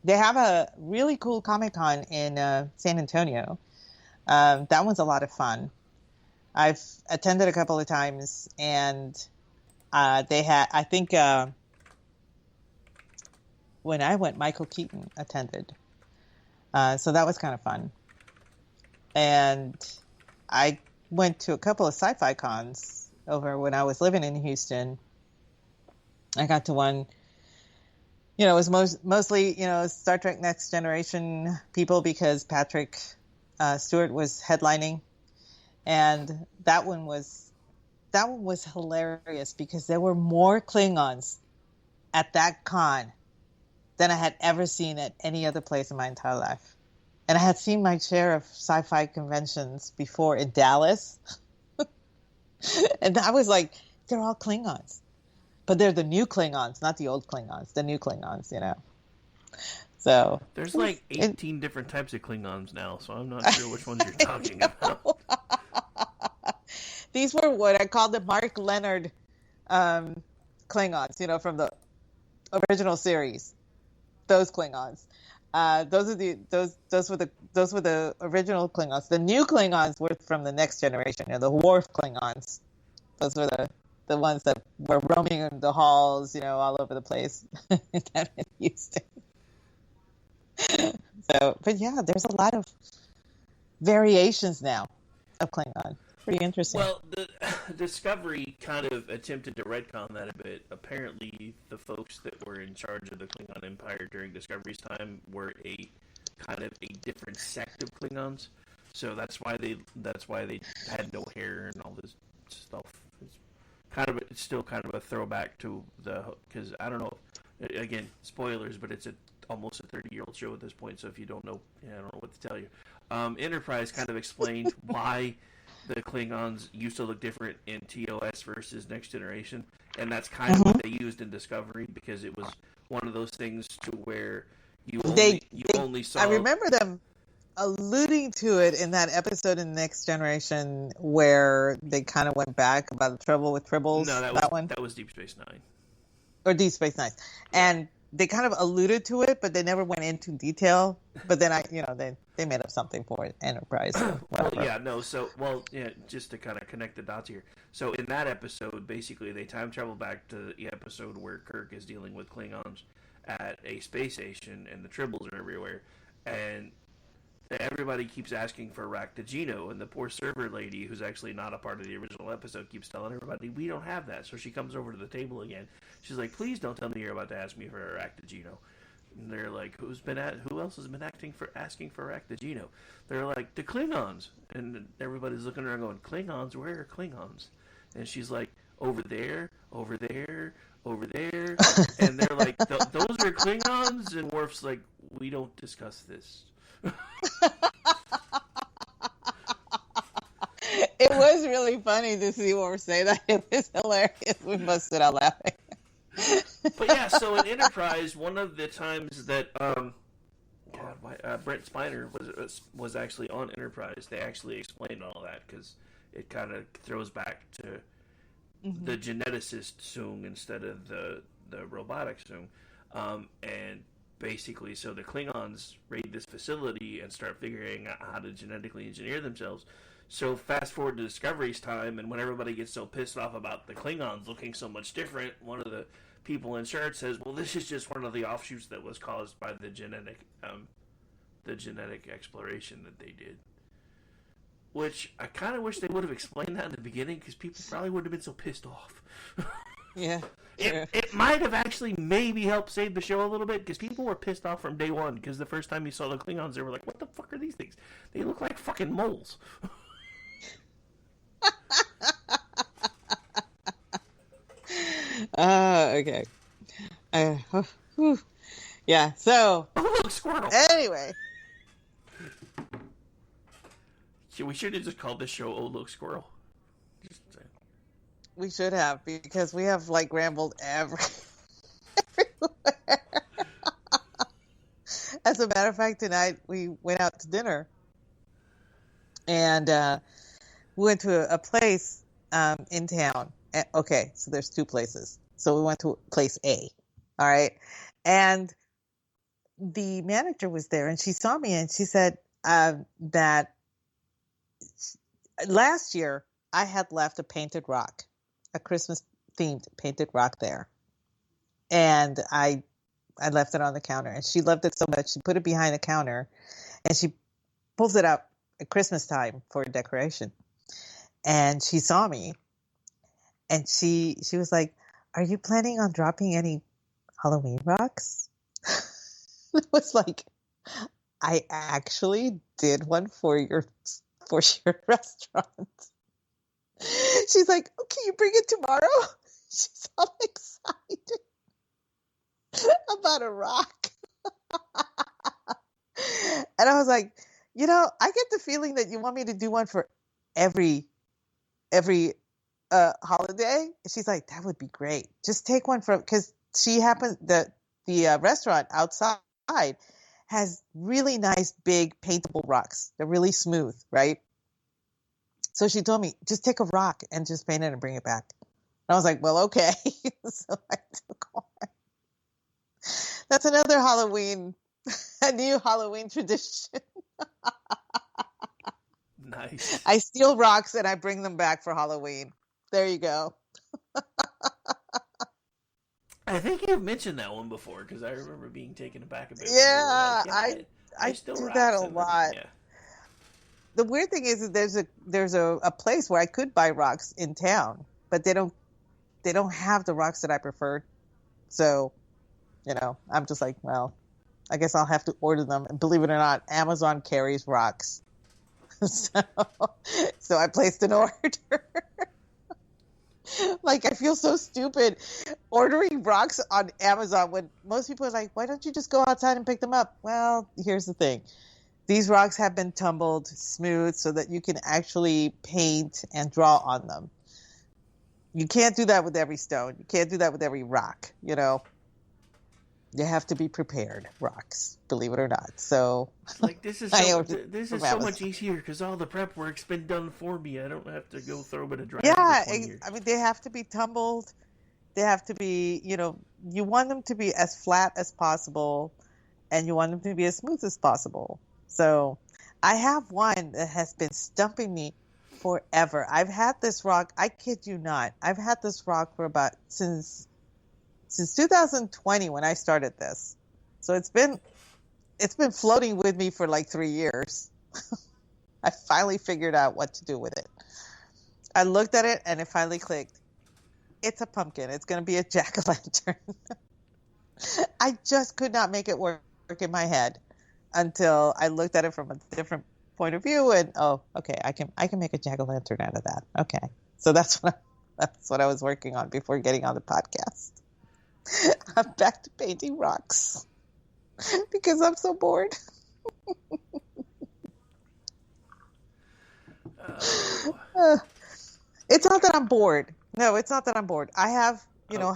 Speaker 11: They have a really cool Comic-Con in San Antonio. That one's a lot of fun. I've attended a couple of times, and they had, I think, when I went, Michael Keaton attended. So that was kind of fun. And I went to a couple of sci-fi cons over when I was living in Houston. I got to one, it was mostly, Star Trek Next Generation people, because Patrick Stewart was headlining. And that one was hilarious because there were more Klingons at that con than I had ever seen at any other place in my entire life. And I had seen my share of sci-fi conventions before in Dallas. And I was like, they're all Klingons. But they're the new Klingons, not the old Klingons, the new Klingons, So
Speaker 10: there's like 18 different types of Klingons now, so I'm not sure which ones you're talking about.
Speaker 11: These were what I called the Mark Leonard Klingons, from the original series. Those Klingons. Those were the original Klingons. The new Klingons were from the Next Generation, the Worf Klingons. Those were the ones that were roaming in the halls, all over the place that in Houston. So, but yeah, there's a lot of variations now of Klingon. Pretty interesting.
Speaker 10: Well, Discovery kind of attempted to retcon that a bit. Apparently, the folks that were in charge of the Klingon Empire during Discovery's time were a kind of a different sect of Klingons. So that's why they had no hair and all this stuff. It's still kind of a throwback to because I don't know. Again, spoilers, but it's almost a 30-year-old show at this point. So if you don't know, I don't know what to tell you. Enterprise kind of explained why the Klingons used to look different in TOS versus Next Generation, and that's kind of what they used in Discovery, because it was one of those things to where you only saw.
Speaker 11: I remember them alluding to it in that episode in Next Generation where they kind of went back about the trouble with Tribbles.
Speaker 10: No, that was Deep Space Nine.
Speaker 11: Or Deep Space Nine. And they kind of alluded to it, but they never went into detail. But then they made up something for it, Enterprise.
Speaker 10: Just to kind of connect the dots here. So in that episode, basically, they time travel back to the episode where Kirk is dealing with Klingons at a space station, and the Tribbles are everywhere, and everybody keeps asking for Raktajino, and the poor server lady, who's actually not a part of the original episode, keeps telling everybody, we don't have that. So she comes over to the table again. She's like, please don't tell me you're about to ask me for Raktajino. And they're like, who else has been asking for Raktajino? They're like, the Klingons. And everybody's looking around going, Klingons? Where are Klingons? And she's like, over there, over there, over there. And they're like, those are Klingons? And Worf's like, we don't discuss this.
Speaker 11: It was really funny to see Worf say that. It was hilarious. We busted out laughing.
Speaker 10: But yeah, so in Enterprise, one of the times that Brent Spiner was actually on Enterprise, they actually explained all that, because it kind of throws back to the geneticist Soong instead of the robotic Soong, and basically, so the Klingons raid this facility and start figuring out how to genetically engineer themselves. So fast forward to Discovery's time, and when everybody gets so pissed off about the Klingons looking so much different, one of the people in charge says, well, this is just one of the offshoots that was caused by the genetic exploration that they did. Which I kind of wish they would have explained that in the beginning, because people probably would have been so pissed off.
Speaker 11: Yeah.
Speaker 10: It might have actually maybe helped save the show a little bit, because people were pissed off from day one, because the first time you saw the Klingons, they were like, what the fuck are these things? They look like fucking moles.
Speaker 11: Okay. Yeah, so.
Speaker 10: Oh, look, squirrel.
Speaker 11: Anyway.
Speaker 10: We should have just called this show Oh Look Squirrel.
Speaker 11: We should have, because we have rambled everywhere. As a matter of fact, tonight we went out to dinner, and we went to a place in town. Okay, so there's two places. So we went to place A, all right? And the manager was there, and she saw me, and she said that last year I had left a painted rock, a Christmas-themed painted rock there. And I left it on the counter, and she loved it so much, she put it behind the counter, and she pulls it up at Christmas time for decoration. And she saw me, and she was like, are you planning on dropping any Halloween rocks? It was like, I actually did one for your restaurant. She's like, oh, can you bring it tomorrow? She's all excited about a rock. And I was like, I get the feeling that you want me to do one for every holiday. She's like, that would be great. Just take one because she happens that the restaurant outside has really nice big paintable rocks. They're really smooth, right? So she told me, just take a rock and just paint it and bring it back. And I was like, well, okay. So I took one. That's another a new Halloween tradition.
Speaker 10: Nice.
Speaker 11: I steal rocks and I bring them back for Halloween. There you go.
Speaker 10: I think you've mentioned that one before, because I remember being taken aback a bit.
Speaker 11: Yeah,
Speaker 10: like,
Speaker 11: I
Speaker 10: still
Speaker 11: do
Speaker 10: rocks
Speaker 11: that a lot.
Speaker 10: Yeah.
Speaker 11: the weird thing is that there's a place where I could buy rocks in town, but they don't have the rocks that I prefer. So, I'm just like, well, I guess I'll have to order them. And believe it or not, Amazon carries rocks. So I placed an order. Like, I feel so stupid ordering rocks on Amazon when most people are like, why don't you just go outside and pick them up? Well, here's the thing. These rocks have been tumbled smooth so that you can actually paint and draw on them. You can't do that with every stone. You can't do that with every rock, You have to be prepared, rocks, believe it or not. So,
Speaker 10: like, this is so much easier because all the prep work's been done for me. I don't have to go throw them in a dryer.
Speaker 11: Yeah, I mean, they have to be tumbled. They have to be, you want them to be as flat as possible, and you want them to be as smooth as possible. So, I have one that has been stumping me forever. I've had this rock. I kid you not. I've had this rock for about since 2020 when I started this. So it's been floating with me for like 3 years. I finally figured out what to do with it. I looked at it and it finally clicked. It's a pumpkin. It's going to be a jack-o'-lantern. I just could not make it work in my head until I looked at it from a different point of view and okay, I can make a jack-o'-lantern out of that. Okay. So that's what I was working on before getting on the podcast. I'm back to painting rocks because I'm so bored. It's not that I'm bored. No, it's not that I'm bored. I have,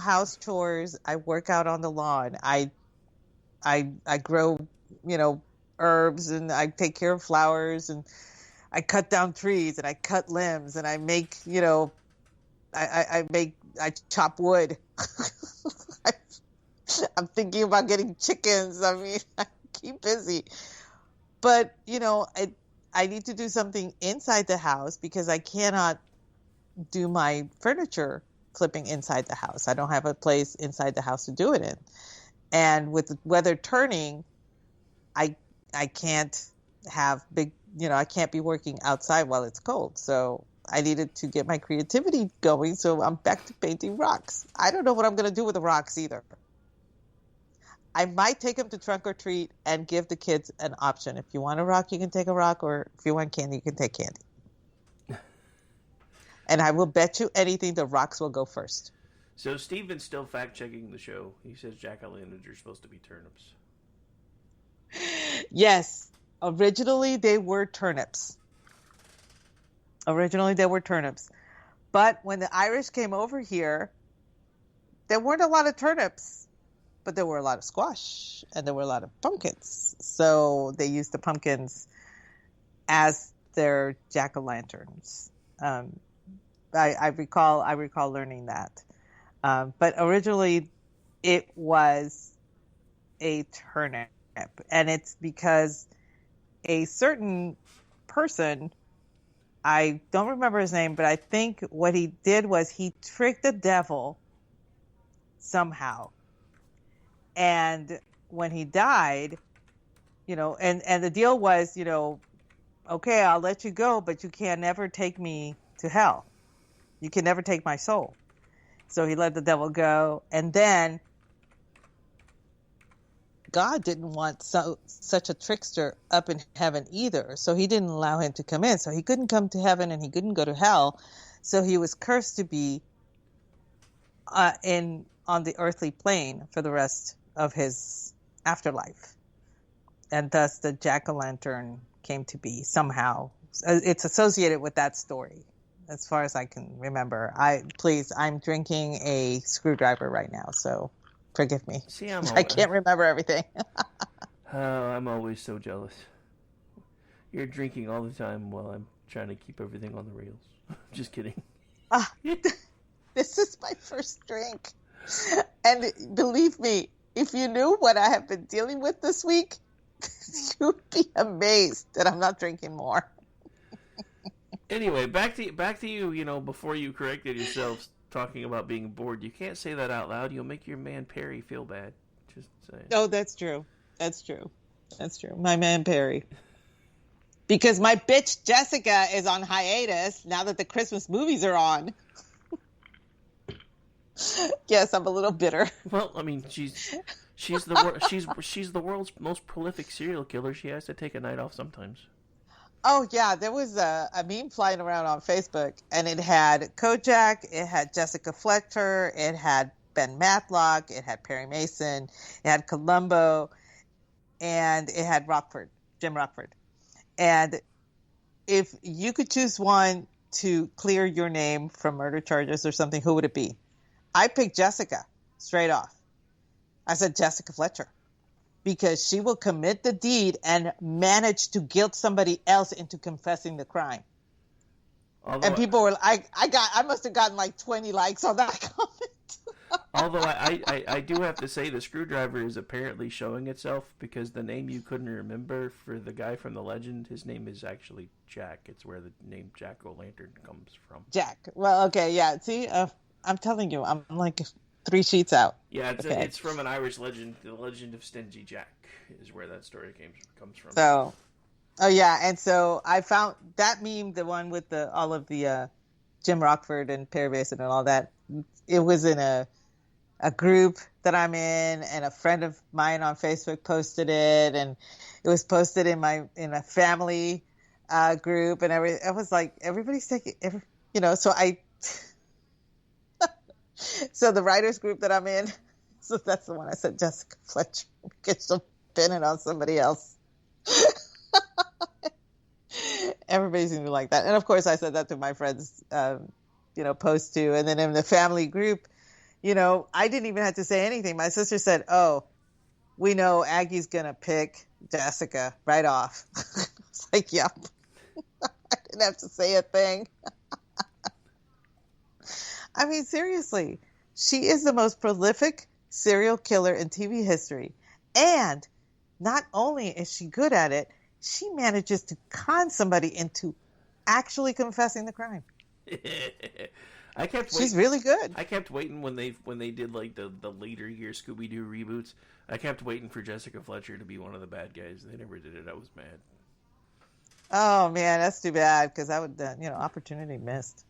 Speaker 11: house chores. I work out on the lawn. I grow, herbs, and I take care of flowers, and I cut down trees, and I cut limbs, and I make, I chop wood. I'm thinking about getting chickens. I mean, I keep busy. But, I need to do something inside the house because I cannot do my furniture flipping inside the house. I don't have a place inside the house to do it in. And with the weather turning, I can't have big, I can't be working outside while it's cold. So I needed to get my creativity going. So I'm back to painting rocks. I don't know what I'm going to do with the rocks either. I might take them to trunk or treat and give the kids an option. If you want a rock, you can take a rock, or if you want candy, you can take candy. And I will bet you anything the rocks will go first.
Speaker 10: So Steven's still fact-checking the show. He says jack-o'-lanterns are supposed to be turnips.
Speaker 11: Yes. Originally, they were turnips. But when the Irish came over here, there weren't a lot of turnips. But there were a lot of squash and there were a lot of pumpkins. So they used the pumpkins as their jack-o'-lanterns. I recall learning that. But originally it was a turnip. And it's because a certain person, I don't remember his name, but I think what he did was he tricked the devil somehow. And when he died, and the deal was, okay, I'll let you go, but you can never take me to hell. You can never take my soul. So he let the devil go. And then God didn't want such a trickster up in heaven either. So he didn't allow him to come in. So he couldn't come to heaven and he couldn't go to hell. So he was cursed to be on the earthly plane for the rest of his afterlife. And thus the jack-o'-lantern came to be somehow. It's associated with that story, as far as I can remember. I'm drinking a screwdriver right now, so forgive me.
Speaker 10: See,
Speaker 11: I can't remember everything.
Speaker 10: I'm always so jealous. You're drinking all the time while I'm trying to keep everything on the rails. Just kidding.
Speaker 11: This is my first drink. And believe me, if you knew what I have been dealing with this week, you'd be amazed that I'm not drinking more.
Speaker 10: Anyway, back to you, before you corrected yourselves talking about being bored. You can't say that out loud. You'll make your man Perry feel bad. Just saying.
Speaker 11: Oh, that's true. My man Perry. Because my bitch Jessica is on hiatus now that the Christmas movies are on. Yes, I'm a little bitter.
Speaker 10: Well, I mean, she's the world's most prolific serial killer. She has to take a night off sometimes.
Speaker 11: Oh yeah, there was a meme flying around on Facebook, and it had Kojak, it had Jessica Fletcher, it had Ben Matlock, it had Perry Mason, it had Columbo, and it had Jim Rockford. And if you could choose one to clear your name from murder charges or something, who would it be? I picked Jessica, straight off. I said Jessica Fletcher. Because she will commit the deed and manage to guilt somebody else into confessing the crime. And people were, I must have gotten like 20 likes on that comment.
Speaker 10: Although I do have to say the screwdriver is apparently showing itself, because the name you couldn't remember for the guy from the legend, his name is actually Jack. It's where the name Jack-o'-lantern comes from.
Speaker 11: Jack. Well, okay, yeah. See, I'm telling you, I'm like 3 sheets out.
Speaker 10: Yeah,
Speaker 11: okay.
Speaker 10: It's from an Irish legend. The Legend of Stingy Jack is where that story comes from.
Speaker 11: So, oh yeah, and so I found that meme, the one with all of the Jim Rockford and Perry Mason and all that. It was in a group that I'm in, and a friend of mine on Facebook posted it, and it was posted in a family group, and I was like, everybody's taking, so so the writers group that I'm in, so that's the one I said Jessica Fletcher, because she'll pin it on somebody else. Everybody's gonna be like that, and of course I said that to my friends, post too, and then in the family group, I didn't even have to say anything. My sister said, "Oh, we know Aggie's gonna pick Jessica right off." It's like, yep. I didn't have to say a thing. I mean, seriously, she is the most prolific serial killer in TV history. And not only is she good at it, she manages to con somebody into actually confessing the crime. She's really good.
Speaker 10: I kept waiting when they did like the later year Scooby-Doo reboots. I kept waiting for Jessica Fletcher to be one of the bad guys. They never did it. I was mad.
Speaker 11: Oh man, that's too bad, because I would, opportunity missed.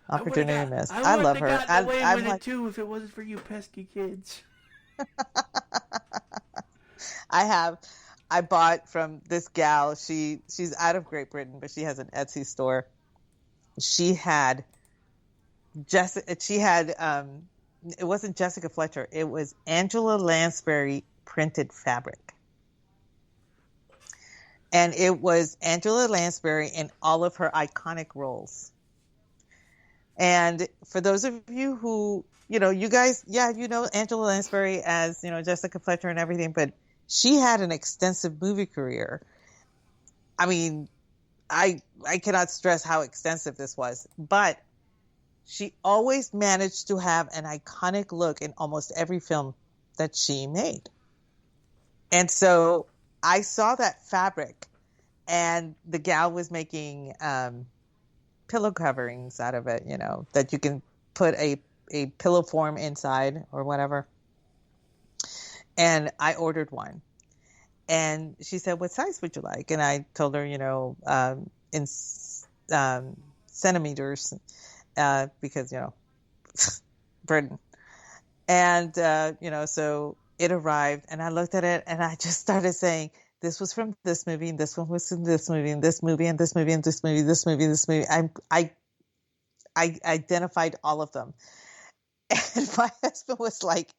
Speaker 11: Opportunity missed. I love her.
Speaker 10: I'm like, too if it wasn't for you pesky kids.
Speaker 11: I bought from this gal. She's out of Great Britain, but she has an Etsy store. She had it wasn't Jessica Fletcher. It was Angela Lansbury printed fabric. And it was Angela Lansbury in all of her iconic roles. And for those of you who, you guys, Angela Lansbury as, Jessica Fletcher and everything, but she had an extensive movie career. I mean, I cannot stress how extensive this was, but she always managed to have an iconic look in almost every film that she made. And so I saw that fabric, and the gal was making pillow coverings out of it, that you can put a pillow form inside or whatever. And I ordered one. And she said, "What size would you like?" And I told her, in centimeters, because, Britain. And, so it arrived, and I looked at it, and I just started saying, this was from this movie, and this one was from this movie, and this movie, and this movie, and this movie, this movie, this movie. I identified all of them. And my husband was like,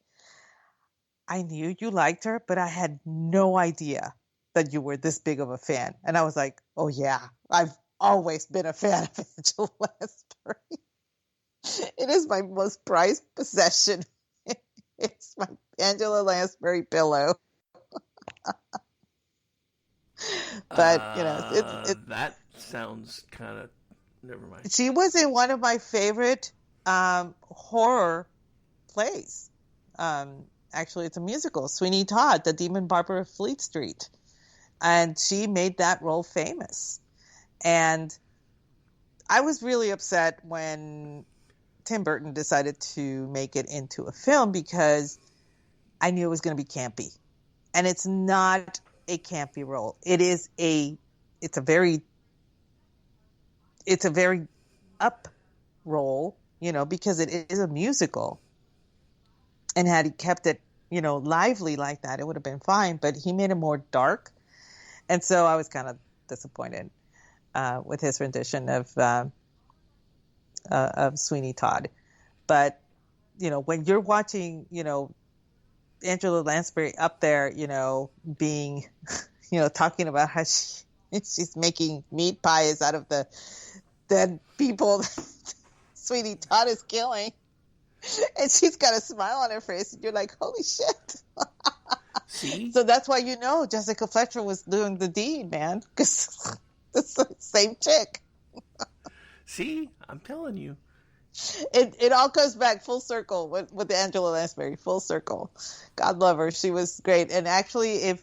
Speaker 11: "I knew you liked her, but I had no idea that you were this big of a fan." And I was like, "Oh yeah, I've always been a fan of Angela Lansbury. It is my most prized possession. It's my Angela Lansbury pillow." But
Speaker 10: that sounds kind of, never mind.
Speaker 11: She was in one of my favorite horror plays. Actually, it's a musical, Sweeney Todd, The Demon Barber of Fleet Street. And she made that role famous. And I was really upset when Tim Burton decided to make it into a film, because I knew it was going to be campy. And it's not a campy role. It's a very up role, because it is a musical. And had he kept it, lively like that, it would have been fine. But he made it more dark. And so I was kind of disappointed with his rendition of Sweeney Todd. But, when you're watching, Angela Lansbury up there, being, talking about how she's making meat pies out of the dead people Sweeney Todd is killing. And she's got a smile on her face, and you're like, holy shit.
Speaker 10: See?
Speaker 11: So that's why Jessica Fletcher was doing the deed, man. Because it's the same chick.
Speaker 10: See? I'm telling you.
Speaker 11: It all goes back full circle with Angela Lansbury. Full circle. God love her. She was great. And actually,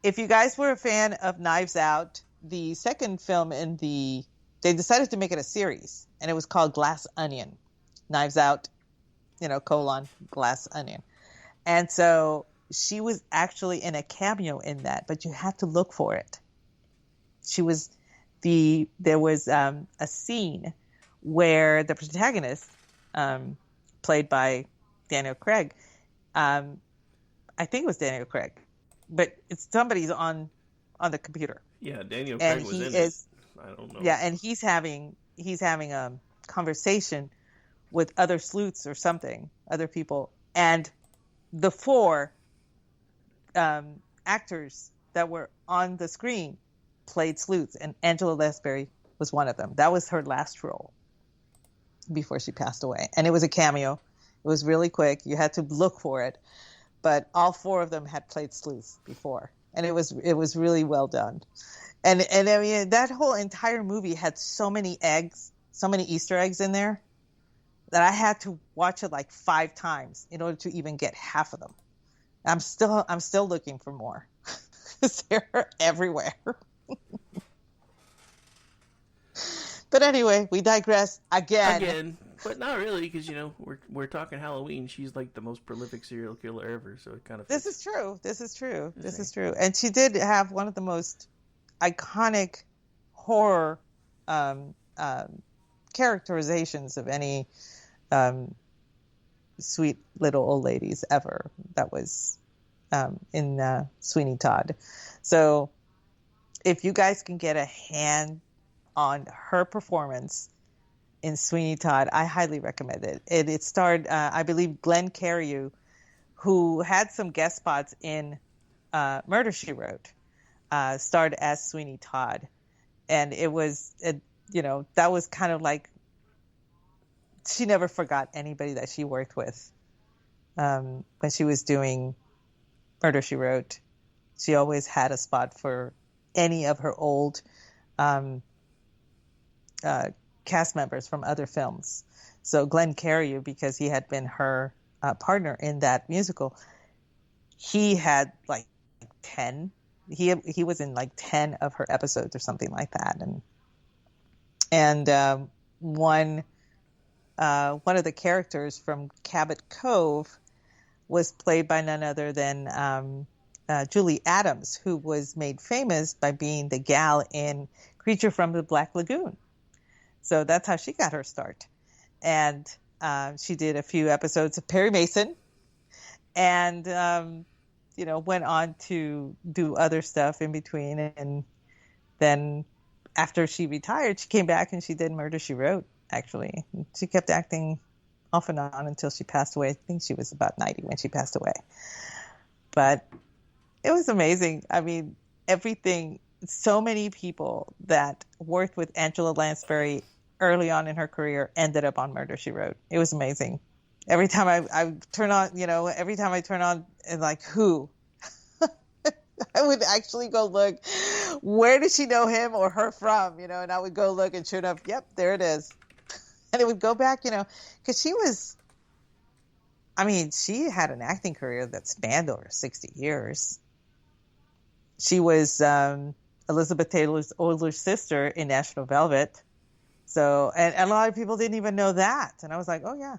Speaker 11: if you guys were a fan of Knives Out, the second film they decided to make it a series. And it was called Glass Onion. Knives Out, Glass Onion. And so she was actually in a cameo in that, but you had to look for it. There was a scene where the protagonist, played by Daniel Craig, I think it was Daniel Craig, but it's somebody's on the computer.
Speaker 10: Yeah, Daniel Craig was in it. I don't know.
Speaker 11: Yeah, and he's having a conversation with other sleuths or something, other people, and the four actors that were on the screen played sleuths, and Angela Lansbury was one of them. That was her last role before she passed away, and it was a cameo. It was really quick. You had to look for it, but all four of them had played sleuths before, and it was really well done. And I mean, that whole entire movie had so many Easter eggs in there, that I had to watch it like 5 times in order to even get half of them. I'm still looking for more. They're everywhere. But anyway, we digress again.
Speaker 10: But not really, because we're talking Halloween. She's like the most prolific serial killer ever, so it kind of.
Speaker 11: This is true. This is true. And she did have one of the most iconic horror characterizations of any sweet little old ladies ever. That was in Sweeney Todd. So if you guys can get a hand on her performance in Sweeney Todd, I highly recommend it. It starred, I believe, Glenn Carew, who had some guest spots in Murder, She Wrote, starred as Sweeney Todd. And it was, that was kind of like, she never forgot anybody that she worked with. When she was doing Murder, She Wrote, she always had a spot for any of her old cast members from other films. So Glenn Carew, because he had been her partner in that musical, he had like 10. He was in like 10 of her episodes or something like that. And one of the characters from Cabot Cove was played by none other than Julie Adams, who was made famous by being the gal in Creature from the Black Lagoon. So that's how she got her start. And she did a few episodes of Perry Mason, and went on to do other stuff in between. And then after she retired, she came back and she did Murder, She Wrote. Actually, she kept acting off and on until she passed away. I think she was about 90 when she passed away. But it was amazing. I mean, everything. So many people that worked with Angela Lansbury early on in her career ended up on Murder, She Wrote. It was amazing. Every time I turn on, and like, who? I would actually go look, where did she know him or her from? And I would go look, and sure enough, yep, there it is. And it would go back, because she had an acting career that spanned over 60 years. She was Elizabeth Taylor's older sister in National Velvet. So, and a lot of people didn't even know that. And I was like, oh yeah,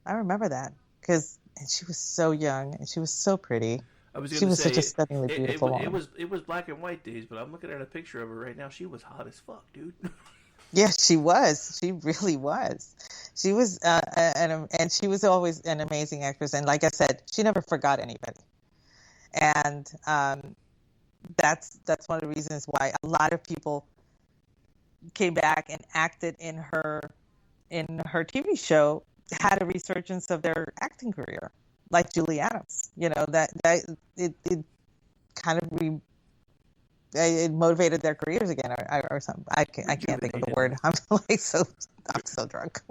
Speaker 11: I remember that. And she was so young and she was so pretty.
Speaker 10: I was
Speaker 11: She
Speaker 10: going to
Speaker 11: was
Speaker 10: say
Speaker 11: such a stunningly beautiful woman.
Speaker 10: it was black and white days, but I'm looking at a picture of her right now. She was hot as fuck, dude.
Speaker 11: Yeah, she was. She really was. She was, and she was always an amazing actress. And like I said, she never forgot anybody. And that's one of the reasons why a lot of people came back and acted in her TV show, had a resurgence of their acting career, like Julie Adams. You know, that it kind of it motivated their careers again, or something. I can't think of the word. I'm so drunk.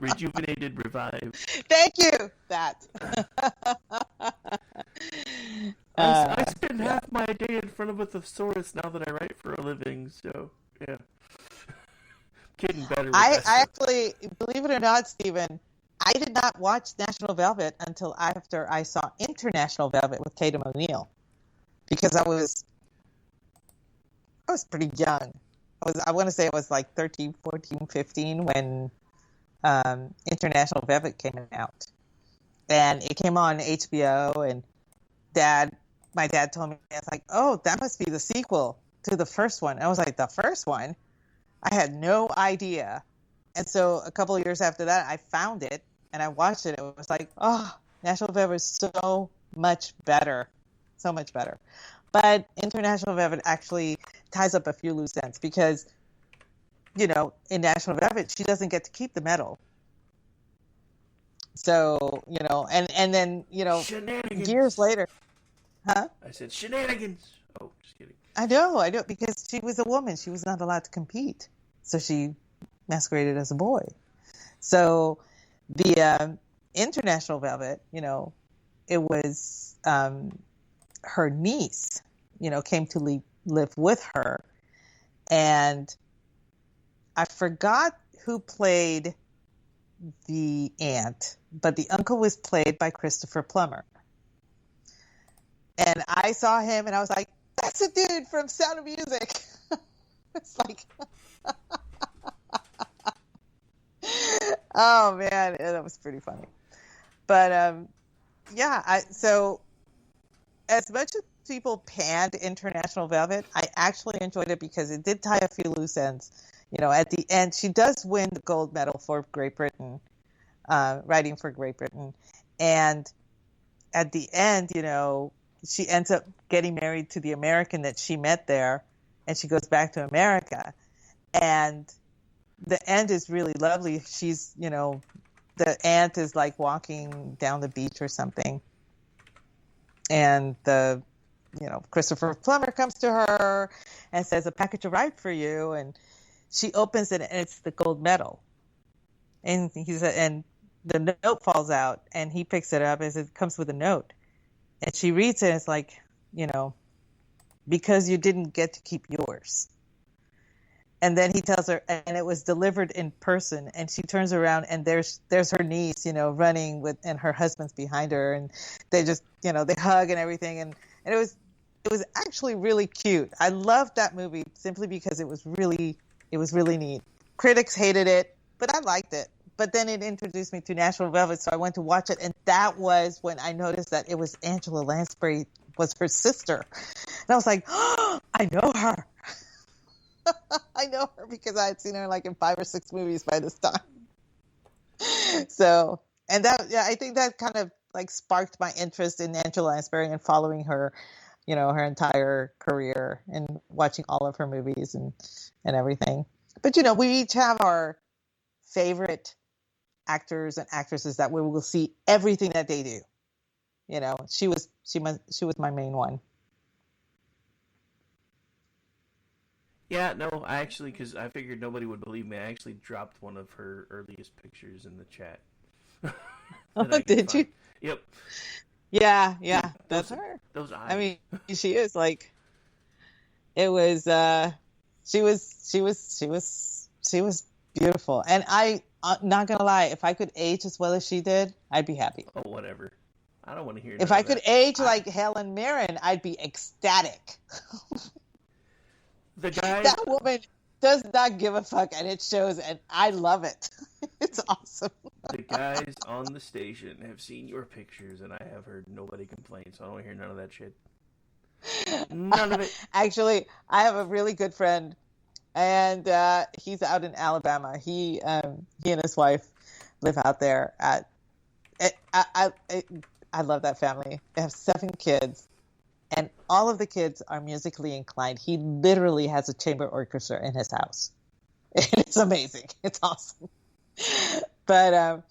Speaker 10: Rejuvenated, revived.
Speaker 11: Thank you. That.
Speaker 10: I spend half my day in front of a thesaurus now that I write for a living. So yeah, getting better.
Speaker 11: I actually, believe it or not, Stephen, I did not watch National Velvet until after I saw International Velvet with Tatum O'Neal, because I was pretty young. I want to say it was like 13, 14, 15 when International Velvet came out. And it came on HBO, and my dad told me, I was like, oh, that must be the sequel to the first one. And I was like, the first one? I had no idea. And so a couple of years after that, I found it, and I watched it. It was like, oh, National Velvet is so much better. So much better. But International Velvet actually ties up a few loose ends because, you know, in National Velvet, she doesn't get to keep the medal. So, you know, and then, you know, years later. Huh?
Speaker 10: I said shenanigans. Oh, just kidding.
Speaker 11: I know, because she was a woman. She was not allowed to compete. So she masqueraded as a boy. So the International Velvet, you know, it was her niece, you know, came to live with her. And I forgot who played the aunt, but the uncle was played by Christopher Plummer. And I saw him and I was like, that's a dude from Sound of Music. It's like, oh man, that was pretty funny. But yeah, so as much as people panned International Velvet, I actually enjoyed it because it did tie a few loose ends. You know, at the end, she does win the gold medal for Great Britain, writing for Great Britain. And at the end, you know, she ends up getting married to the American that she met there, and she goes back to America. And the end is really lovely. She's, you know, the aunt is like walking down the beach or something. And you know, Christopher Plummer comes to her and says, a package arrived for you. And she opens it and it's the gold medal. And he said, and the note falls out and he picks it up and it comes with a note. And she reads it and it's like, you know, because you didn't get to keep yours. And then he tells her, and it was delivered in person. And she turns around and there's her niece, you know, running and her husband's behind her. And they just, you know, they hug and everything. And it was actually really cute. I loved that movie simply because it was really neat. Critics hated it, but I liked it. But then it introduced me to National Velvet, so I went to watch it, and that was when I noticed that it was Angela Lansbury was her sister. And I was like, oh, I know her. I know her because I had seen her like in 5 or 6 movies by this time. So, and that, yeah, I think that kind of like sparked my interest in Angela Lansbury and following her, you know, her entire career and watching all of her movies and everything. But, you know, we each have our favorite actors and actresses that we will see everything that they do. You know, she was my main one.
Speaker 10: Yeah, no, I actually, because I figured nobody would believe me, I actually dropped one of her earliest pictures in the chat.
Speaker 11: Oh, did you?
Speaker 10: Yep.
Speaker 11: Yeah, that's her.
Speaker 10: Those eyes.
Speaker 11: I mean, she is like, it was, she was beautiful. And I'm not gonna lie, if I could age as well as she did, I'd be happy.
Speaker 10: Oh, whatever. I don't want to hear.
Speaker 11: If I could age like Helen Mirren, I'd be ecstatic.
Speaker 10: The guy,
Speaker 11: that woman does not give a fuck, and it shows, and I love it. It's awesome.
Speaker 10: The guys on the station have seen your pictures, and I have heard nobody complain, so I don't hear none of that shit. None of it.
Speaker 11: Actually, I have a really good friend, and he's out in Alabama. He and his wife live out there. I love that family. They have 7 kids, and all of the kids are musically inclined. He literally has a chamber orchestra in his house. It's amazing. It's awesome. But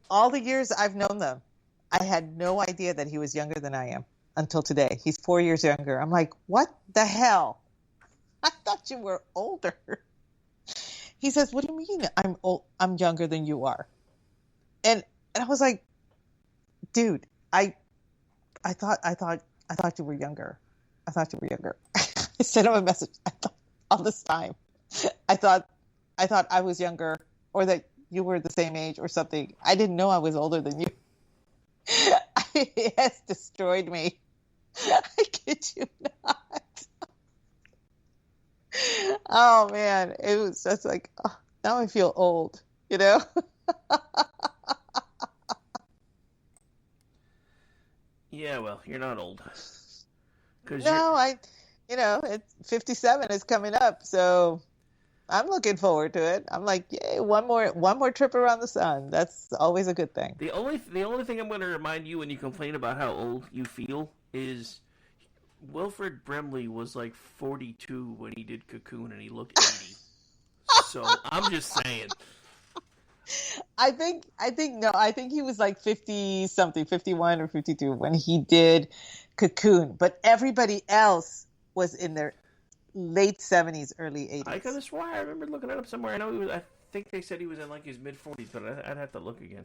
Speaker 11: all the years I've known them, I had no idea that he was younger than I am until today. He's 4 years younger. I'm like, what the hell? I thought you were older. He says, what do you mean I'm younger than you are? And I was like, dude, I thought you were younger. I thought you were younger. I sent him a message. I thought all this time. I thought I was younger, or that you were the same age or something. I didn't know I was older than you. It has destroyed me. I kid you not. Oh man, it was just like, oh, now I feel old, you know?
Speaker 10: Yeah, well, you're not old.
Speaker 11: No, it's 57 is coming up, so I'm looking forward to it. I'm like, yay, one more trip around the sun. That's always a good thing.
Speaker 10: The only thing I'm going to remind you when you complain about how old you feel is Wilfred Brimley was like 42 when he did Cocoon, and he looked 80. So I'm just saying.
Speaker 11: I think he was like 50 something, 51 or 52 when he did Cocoon, but everybody else was in their late 70s, early 80s.
Speaker 10: I could have swore I remember looking it up somewhere. I think they said he was in like his mid 40s, but I'd have to look again.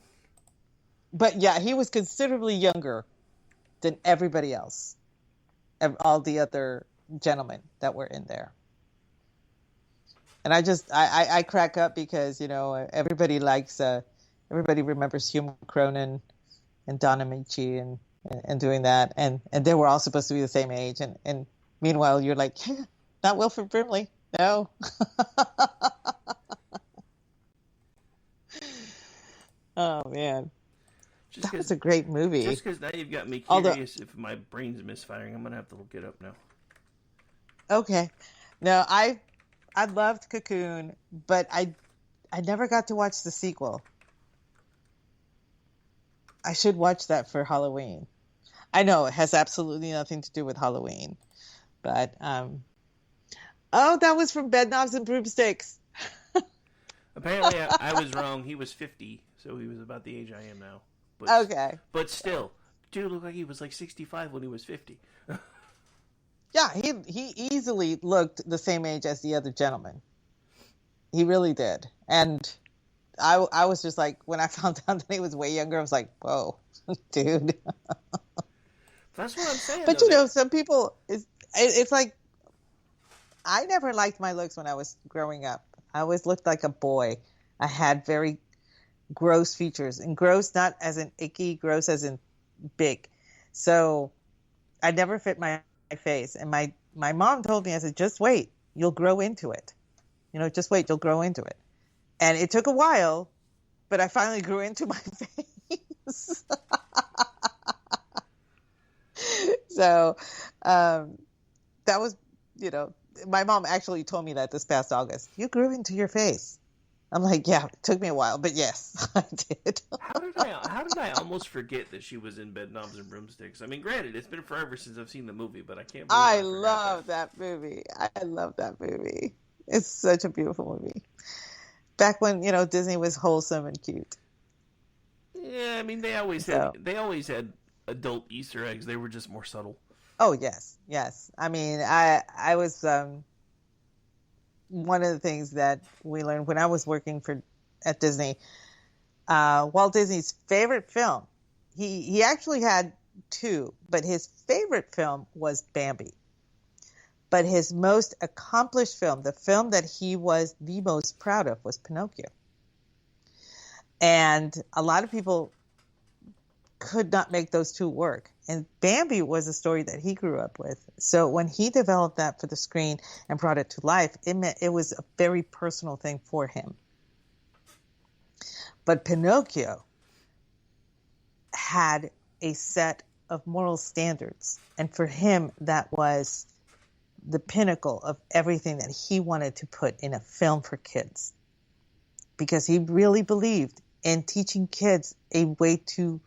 Speaker 11: But yeah, he was considerably younger than everybody else, all the other gentlemen that were in there. And I crack up because, everybody remembers Hugh Cronin and Don Amici and doing that. And they were all supposed to be the same age. And meanwhile, you're like, not Wilfred Brimley. No. Oh, man. That was a great movie.
Speaker 10: Just because now you've got me curious if my brain's misfiring, I'm going to have to look it up now.
Speaker 11: Okay. No, I loved Cocoon, but I never got to watch the sequel. I should watch that for Halloween. I know it has absolutely nothing to do with Halloween, but that was from Bedknobs and Broomsticks.
Speaker 10: Apparently, I was wrong. He was 50, so he was about the age I am now. But,
Speaker 11: okay,
Speaker 10: but still, dude looked like he was like 65 when he was 50.
Speaker 11: Yeah, he easily looked the same age as the other gentleman. He really did. And I was just like, when I found out that he was way younger, I was like, whoa, dude.
Speaker 10: That's what I'm saying.
Speaker 11: But, some people, it's like, I never liked my looks when I was growing up. I always looked like a boy. I had very gross features. And gross not as in icky, gross as in big. So I never fit my face. And my mom told me, I said, just wait, you'll grow into it. Just wait, you'll grow into it. And it took a while, but I finally grew into my face. So that was, my mom actually told me that this past August. You grew into your face. I'm like, yeah, it took me a while, but yes, I did.
Speaker 10: How did I almost forget that she was in Bedknobs and Broomsticks? I mean, granted, it's been forever since I've seen the movie, but I can't believe
Speaker 11: I love that movie. I love that movie. It's such a beautiful movie. Back when, Disney was wholesome and cute.
Speaker 10: Yeah, I mean, they always had adult Easter eggs. They were just more subtle.
Speaker 11: Oh, yes. I mean, I was one of the things that we learned when I was working at Disney, Walt Disney's favorite film, he actually had 2, but his favorite film was Bambi. But his most accomplished film, the film that he was the most proud of, was Pinocchio. And a lot of people could not make those two work. And Bambi was a story that he grew up with. So when he developed that for the screen and brought it to life, it was a very personal thing for him. But Pinocchio had a set of moral standards. And for him, that was the pinnacle of everything that he wanted to put in a film for kids. Because he really believed in teaching kids a way to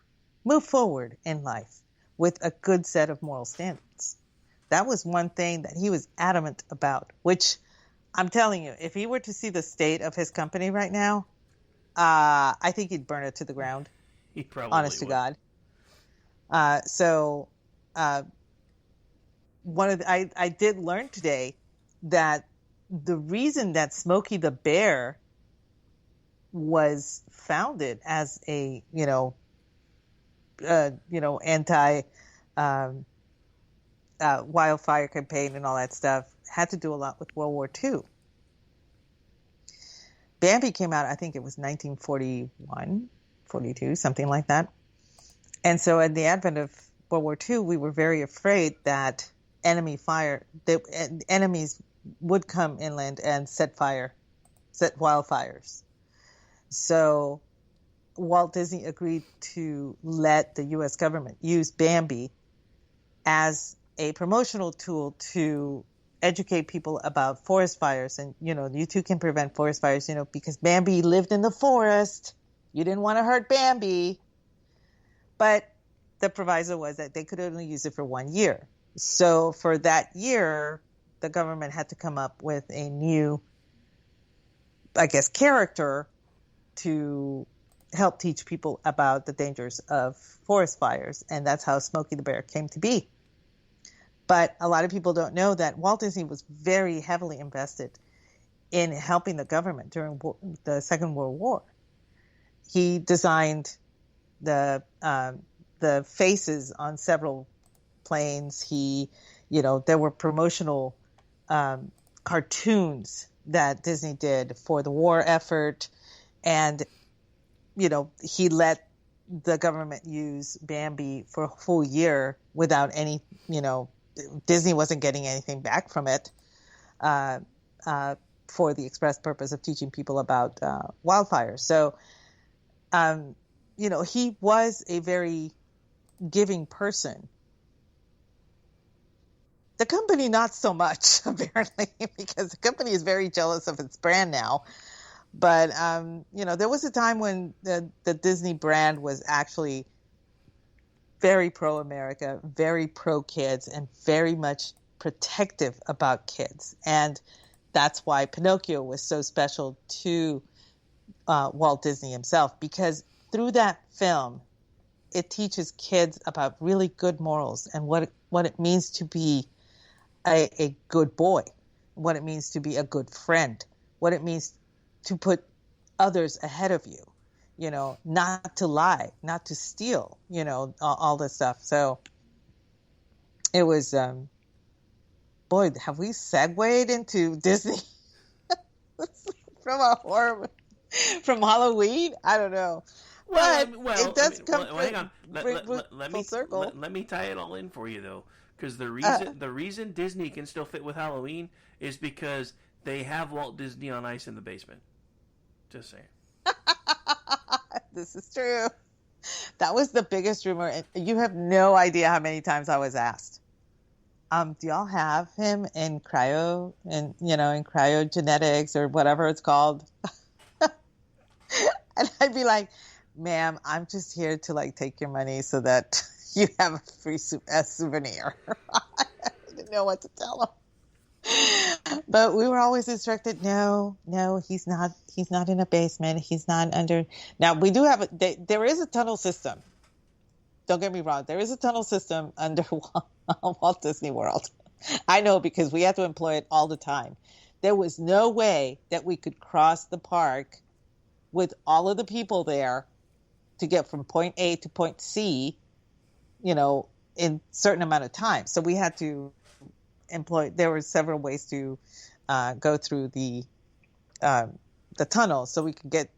Speaker 11: move forward in life with a good set of moral standards. That was one thing that he was adamant about, which I'm telling you, if he were to see the state of his company right now, I think he'd burn it to the ground.
Speaker 10: He probably
Speaker 11: honest
Speaker 10: would.
Speaker 11: to God. I did learn today that the reason that Smokey the Bear was founded as a anti wildfire campaign and all that stuff had to do a lot with World War II. Bambi came out, I think it was 1941, 42, something like that. And so at the advent of World War II, we were very afraid that enemies would come inland and set wildfires. So Walt Disney agreed to let the U.S. government use Bambi as a promotional tool to educate people about forest fires. And, you too can prevent forest fires, because Bambi lived in the forest. You didn't want to hurt Bambi. But the proviso was that they could only use it for 1 year. So for that year, the government had to come up with a new, character to help teach people about the dangers of forest fires. And that's how Smokey the Bear came to be. But a lot of people don't know that Walt Disney was very heavily invested in helping the government during the Second World War. He designed the faces on several planes. There were promotional cartoons that Disney did for the war effort. And, he let the government use Bambi for a full year without any, Disney wasn't getting anything back from it for the express purpose of teaching people about wildfires. So, he was a very giving person. The company, not so much, apparently, because the company is very jealous of its brand now. But, there was a time when the Disney brand was actually very pro-America, very pro-kids, and very much protective about kids. And that's why Pinocchio was so special to Walt Disney himself, because through that film, it teaches kids about really good morals and what it means to be a good boy, what it means to be a good friend, what it means to put others ahead of you, not to lie, not to steal, all this stuff. So it was, boy, have we segued into Disney from Halloween? I don't know. But it does come
Speaker 10: hang on.
Speaker 11: full circle.
Speaker 10: Let me tie it all in for you, though. Because the reason Disney can still fit with Halloween is because they have Walt Disney on Ice in the basement. Just saying.
Speaker 11: This is true. That was the biggest rumor. You have no idea how many times I was asked. Do y'all have him in cryogenetics or whatever it's called? And I'd be like, ma'am, I'm just here to take your money so that you have a free souvenir. I didn't know what to tell him. But we were always instructed, no, he's not in a basement. He's not under. Now we do have there is a tunnel system. Don't get me wrong. There is a tunnel system under Walt Disney World. I know because we have to employ it all the time. There was no way that we could cross the park with all of the people there to get from point A to point C, in a certain amount of time. So we had to there were several ways to go through the tunnel so we could get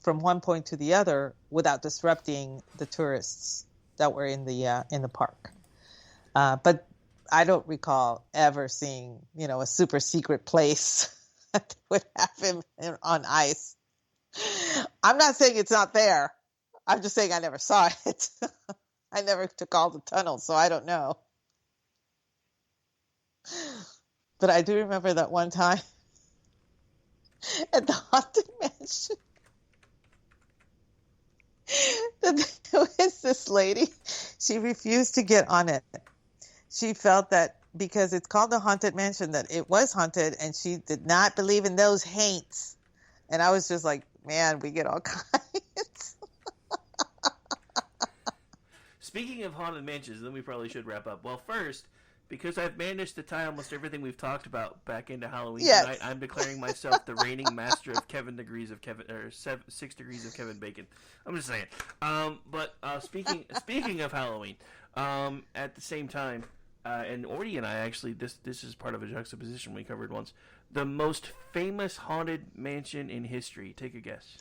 Speaker 11: from one point to the other without disrupting the tourists' that were in the park. But I don't recall ever seeing, a super secret place that would have him on ice. I'm not saying it's not there. I'm just saying I never saw it. I never took all the tunnels, so I don't know. But I do remember that one time at the Haunted Mansion that there was this lady. She refused to get on it. She felt that because it's called the Haunted Mansion, that it was haunted, and she did not believe in those haints. And I was just like, man, we get all kinds.
Speaker 10: Speaking of haunted mansions, then we probably should wrap up. Well, first, because I've managed to tie almost everything we've talked about back into Halloween tonight, I'm declaring myself the reigning master of 6 degrees of Kevin Bacon. I'm just saying. But speaking of Halloween, at the same time, and Ordy and I actually, this is part of a juxtaposition we covered once. The most famous haunted mansion in history. Take a guess.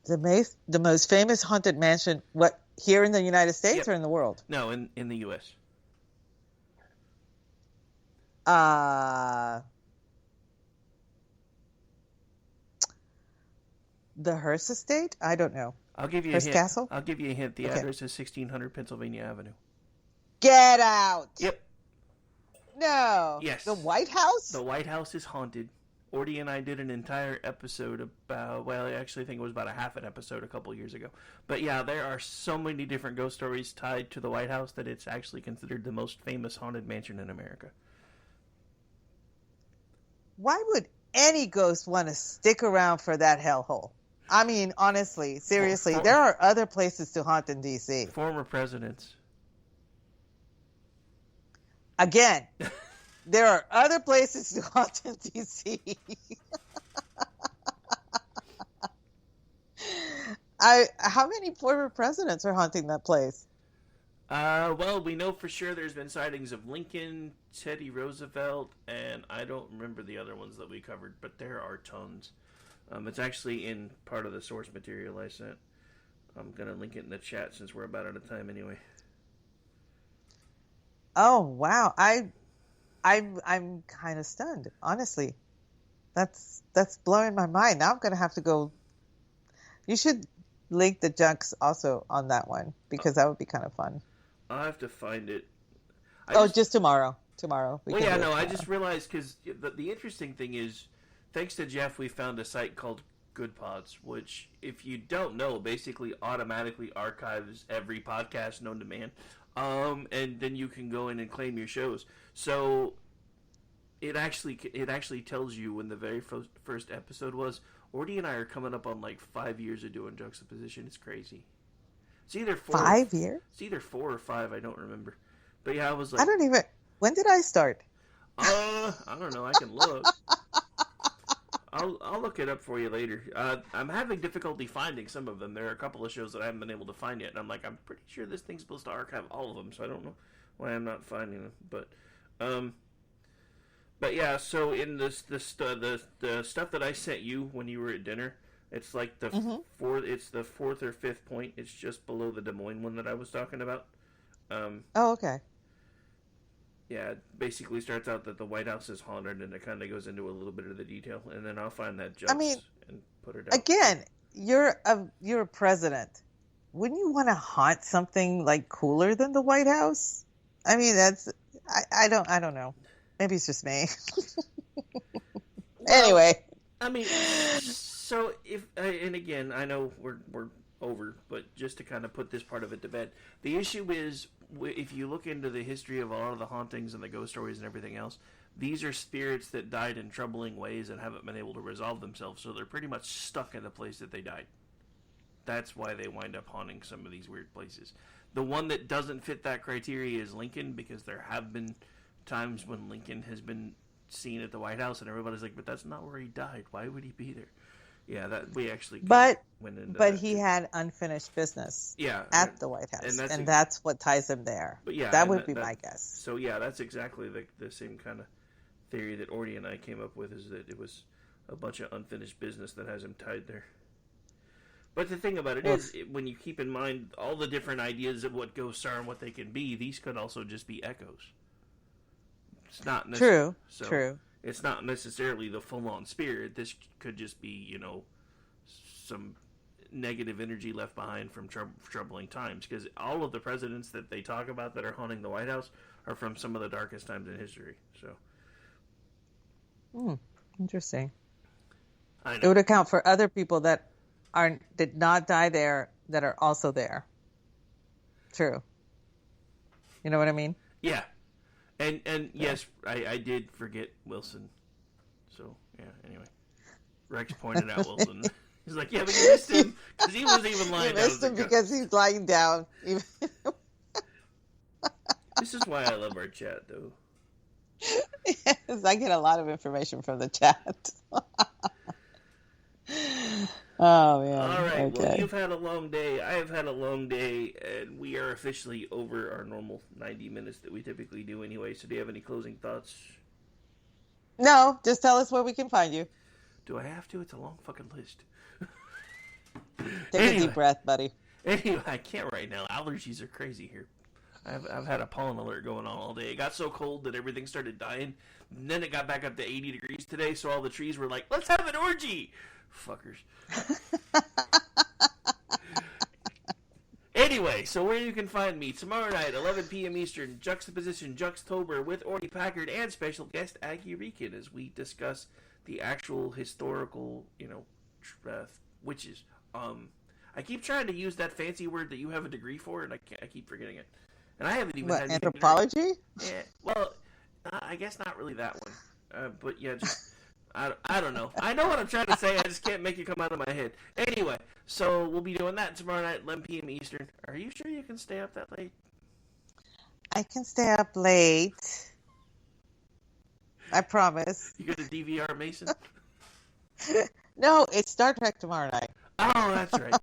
Speaker 11: The most famous haunted mansion, what, here in the United States or in the world?
Speaker 10: No, in the U.S.
Speaker 11: The Hearst Estate? I don't know.
Speaker 10: I'll give you
Speaker 11: Hearst
Speaker 10: a hint.
Speaker 11: Castle?
Speaker 10: I'll give you a hint. The
Speaker 11: Okay.
Speaker 10: address is 1600 Pennsylvania Avenue.
Speaker 11: Get out!
Speaker 10: Yep.
Speaker 11: No.
Speaker 10: Yes.
Speaker 11: The White House?
Speaker 10: The White House is haunted. Ordy and I did an entire episode about, well, I actually think it was about a half an episode a couple years ago. But yeah, there are so many different ghost stories tied to the White House that it's actually considered the most famous haunted mansion in America.
Speaker 11: Why would any ghost want to stick around for that hellhole? I mean, honestly, seriously, there are other places to haunt in D.C.
Speaker 10: Former presidents.
Speaker 11: Again, there are other places to haunt in D.C. How many former presidents are haunting that place?
Speaker 10: Well, we know for sure there's been sightings of Lincoln, Teddy Roosevelt, and I don't remember the other ones that we covered, but there are tons. It's actually in part of the source material I sent. I'm going to link it in the chat since we're about out of time anyway.
Speaker 11: Oh, wow. I'm kind of stunned, honestly. That's blowing my mind. Now I'm going to have to go. You should link the junks also on that one, because that would be kind of fun.
Speaker 10: I'll have to find it.
Speaker 11: Just tomorrow. Tomorrow.
Speaker 10: I just realized, because the interesting thing is, thanks to Jeff, we found a site called Good Pods, which, if you don't know, basically automatically archives every podcast known to man. And then you can go in and claim your shows. So it actually tells you when the very first episode was. Ordy and I are coming up on like 5 years of doing juxtaposition. It's crazy. It's either
Speaker 11: 5 years.
Speaker 10: It's either 4 or 5. I don't remember. But yeah, I was like,
Speaker 11: I don't even. When did I start?
Speaker 10: I don't know. I can look. I'll look it up for you later. I'm having difficulty finding some of them. There are a couple of shows that I haven't been able to find yet, and I'm like, I'm pretty sure this thing's supposed to archive all of them, so I don't know why I'm not finding them. But yeah. So in the stuff that I sent you when you were at dinner, it's like the fourth or fifth point. It's just below the Des Moines one that I was talking about.
Speaker 11: Oh, okay.
Speaker 10: Yeah, it basically starts out that the White House is haunted, and it kind of goes into a little bit of the detail, and then I'll find that jokes and put it out.
Speaker 11: Again, you're a president. Wouldn't you want to haunt something like cooler than the White House? I mean, I don't know. Maybe it's just me. Anyway,
Speaker 10: I mean, so and again, I know we're over, but just to kind of put this part of it to bed, the issue is, if you look into the history of a lot of the hauntings and the ghost stories and everything else, these are spirits that died in troubling ways and haven't been able to resolve themselves, so they're pretty much stuck in the place that they died. That's why they wind up haunting some of these weird places. The one that doesn't fit that criteria is Lincoln, because there have been times when Lincoln has been seen at the White House, and everybody's like, but that's not where he died. Why would he be there? Yeah, that we actually went into
Speaker 11: but
Speaker 10: that
Speaker 11: he
Speaker 10: too.
Speaker 11: had unfinished business
Speaker 10: at
Speaker 11: the White House,
Speaker 10: and
Speaker 11: that's what ties him there.
Speaker 10: But yeah,
Speaker 11: that would be my guess.
Speaker 10: So yeah, that's exactly the same kind of theory that Ordy and I came up with, is that it was a bunch of unfinished business that has him tied there. But the thing about it is, when you keep in mind all the different ideas of what ghosts are and what they can be, these could also just be echoes. It's not
Speaker 11: True.
Speaker 10: It's not necessarily the full-on spirit. This could just be, some negative energy left behind from troubling times. Because all of the presidents that they talk about that are haunting the White House are from some of the darkest times in history. So,
Speaker 11: Interesting.
Speaker 10: I know.
Speaker 11: It would account for other people that did not die there that are also there. True. You know what I mean?
Speaker 10: Yeah. And yes, I did forget Wilson. So, yeah, anyway. Rex pointed out Wilson. He's like, yeah, but you missed him because he wasn't even lying down.
Speaker 11: You missed him because he's lying down.
Speaker 10: This is why I love our chat, though.
Speaker 11: Yes, I get a lot of information from the chat. Oh, man.
Speaker 10: All right,
Speaker 11: okay.
Speaker 10: well, you've had a long day. I have had a long day, and we are officially over our normal 90 minutes that we typically do anyway. So do you have any closing thoughts?
Speaker 11: No, just tell us where we can find you.
Speaker 10: Do I have to? It's a long fucking list.
Speaker 11: Take a deep breath, buddy.
Speaker 10: Anyway, I can't right now. Allergies are crazy here. I've had a pollen alert going on all day. It got so cold that everything started dying. And then it got back up to 80 degrees today, so all the trees were like, let's have an orgy! Fuckers. Anyway, so where you can find me tomorrow night, 11 p.m. Eastern, Juxtaposition Juxtober with Orny Packard and special guest Aggie Rican as we discuss the actual historical, witches. I keep trying to use that fancy word that you have a degree for, and I keep forgetting it. And I haven't even had
Speaker 11: anthropology?
Speaker 10: Yeah, well, I guess not really that one. But yeah, just I don't know. I know what I'm trying to say. I just can't make it come out of my head. Anyway, so we'll be doing that tomorrow night, 11 p.m. Eastern. Are you sure you can stay up that late?
Speaker 11: I can stay up late. I promise.
Speaker 10: You got a DVR, Mason?
Speaker 11: No, it's Star Trek tomorrow night.
Speaker 10: Oh, that's right.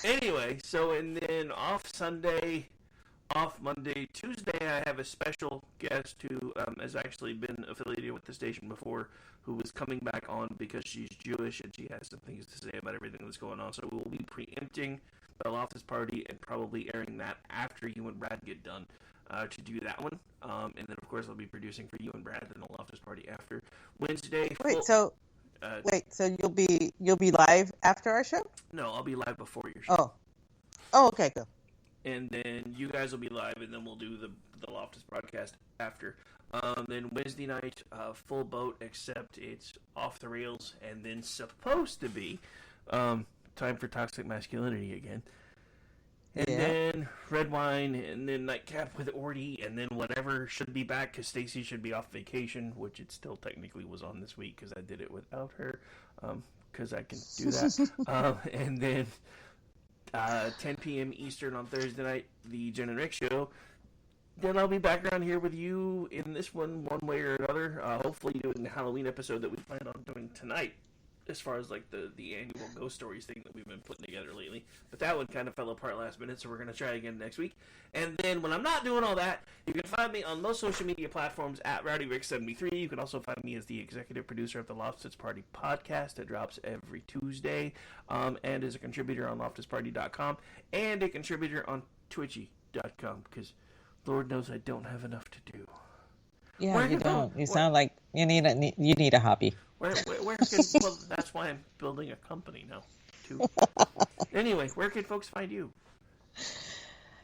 Speaker 10: Anyway, so and then off Sunday, off Monday, Tuesday, I have a special guest who has actually been affiliated with the station before, who is coming back on because she's Jewish and she has some things to say about everything that's going on. So we will be preempting the Loftus Party and probably airing that after you and Brad get done to do that one. And then, of course, I'll be producing for you and Brad and the Loftus Party after Wednesday.
Speaker 11: So you'll be live after our show?
Speaker 10: No, I'll be live before your show.
Speaker 11: Oh, okay, cool.
Speaker 10: And then you guys will be live, and then we'll do the Loftus broadcast after. Then Wednesday night, full boat, except it's off the rails, and then supposed to be time for Toxic Masculinity again. And then red wine, and then nightcap with Orty, and then whatever should be back, because Stacy should be off vacation, which it still technically was on this week, because I did it without her, because I can do that. And then 10 p.m. Eastern on Thursday night, the Jen and Rick show. Then I'll be back around here with you in this one way or another. Hopefully doing the Halloween episode that we plan on doing tonight, as far as like the annual Ghost Stories thing that we've been putting together lately. But that one kind of fell apart last minute, so we're going to try again next week. And then when I'm not doing all that, you can find me on most social media platforms at RowdyRick73. You can also find me as the executive producer of the Loftus Party podcast that drops every Tuesday, and as a contributor on LoftusParty.com, and a contributor on Twitchy.com, because Lord knows I don't have enough to do.
Speaker 11: Yeah, you don't. You sound like you need a hobby.
Speaker 10: Well, that's why I'm building a company now, too. Anyway, where can folks find you?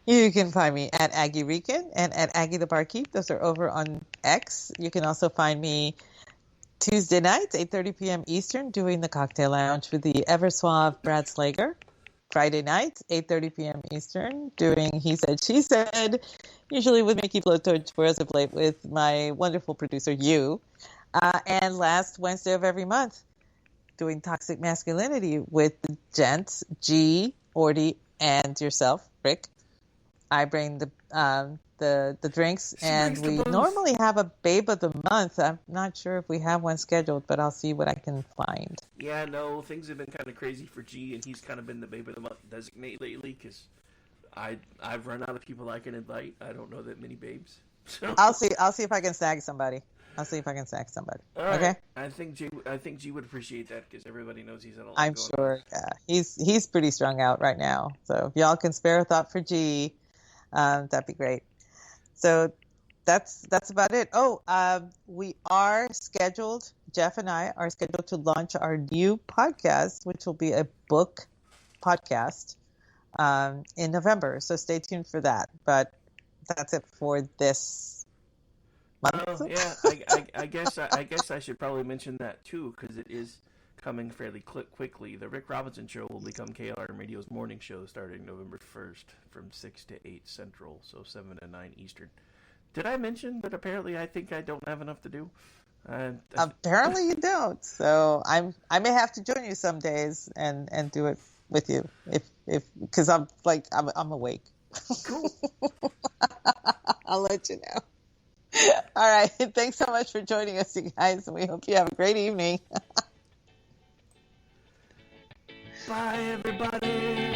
Speaker 11: You can find me at Aggie Rican and at Aggie the Barkeep. Those are over on X. You can also find me Tuesday nights, 8:30 p.m. Eastern, doing the Cocktail Lounge with the ever suave Brad Slager. Friday nights, 8:30 p.m. Eastern, doing He Said, She Said, usually with Mickey Blowtorch, whereas of late with my wonderful producer, you. And last Wednesday of every month, doing Toxic Masculinity with the gents, G, Orty, and yourself, Rick. I bring the drinks, and we normally have a Babe of the Month. I'm not sure if we have one scheduled, but I'll see what I can find.
Speaker 10: Yeah, no, things have been kind of crazy for G, and he's kind of been the Babe of the Month designate lately, because I've run out of people I can invite. I don't know that many babes.
Speaker 11: I'll see if I can snag somebody. All
Speaker 10: right.
Speaker 11: Okay.
Speaker 10: I think G would appreciate that because everybody knows he's in a lot
Speaker 11: I'm
Speaker 10: going
Speaker 11: sure. Yeah, he's pretty strung out right now. So if y'all can spare a thought for G, that'd be great. So that's about it. Oh, we are scheduled. Jeff and I are scheduled to launch our new podcast, which will be a book podcast in November. So stay tuned for that. But that's it for this.
Speaker 10: Yeah, I guess I should probably mention that too because it is coming fairly quickly. The Rick Robinson Show will become KLRM Radio's morning show starting November 1st from 6 to 8 Central, so 7 to 9 Eastern. Did I mention that apparently I think I don't have enough to do?
Speaker 11: Apparently you don't. So I may have to join you some days and do it with you if because I'm awake.
Speaker 10: Cool.
Speaker 11: I'll let you know. All right. Thanks so much for joining us, you guys. We hope you have a great evening.
Speaker 10: Bye, everybody.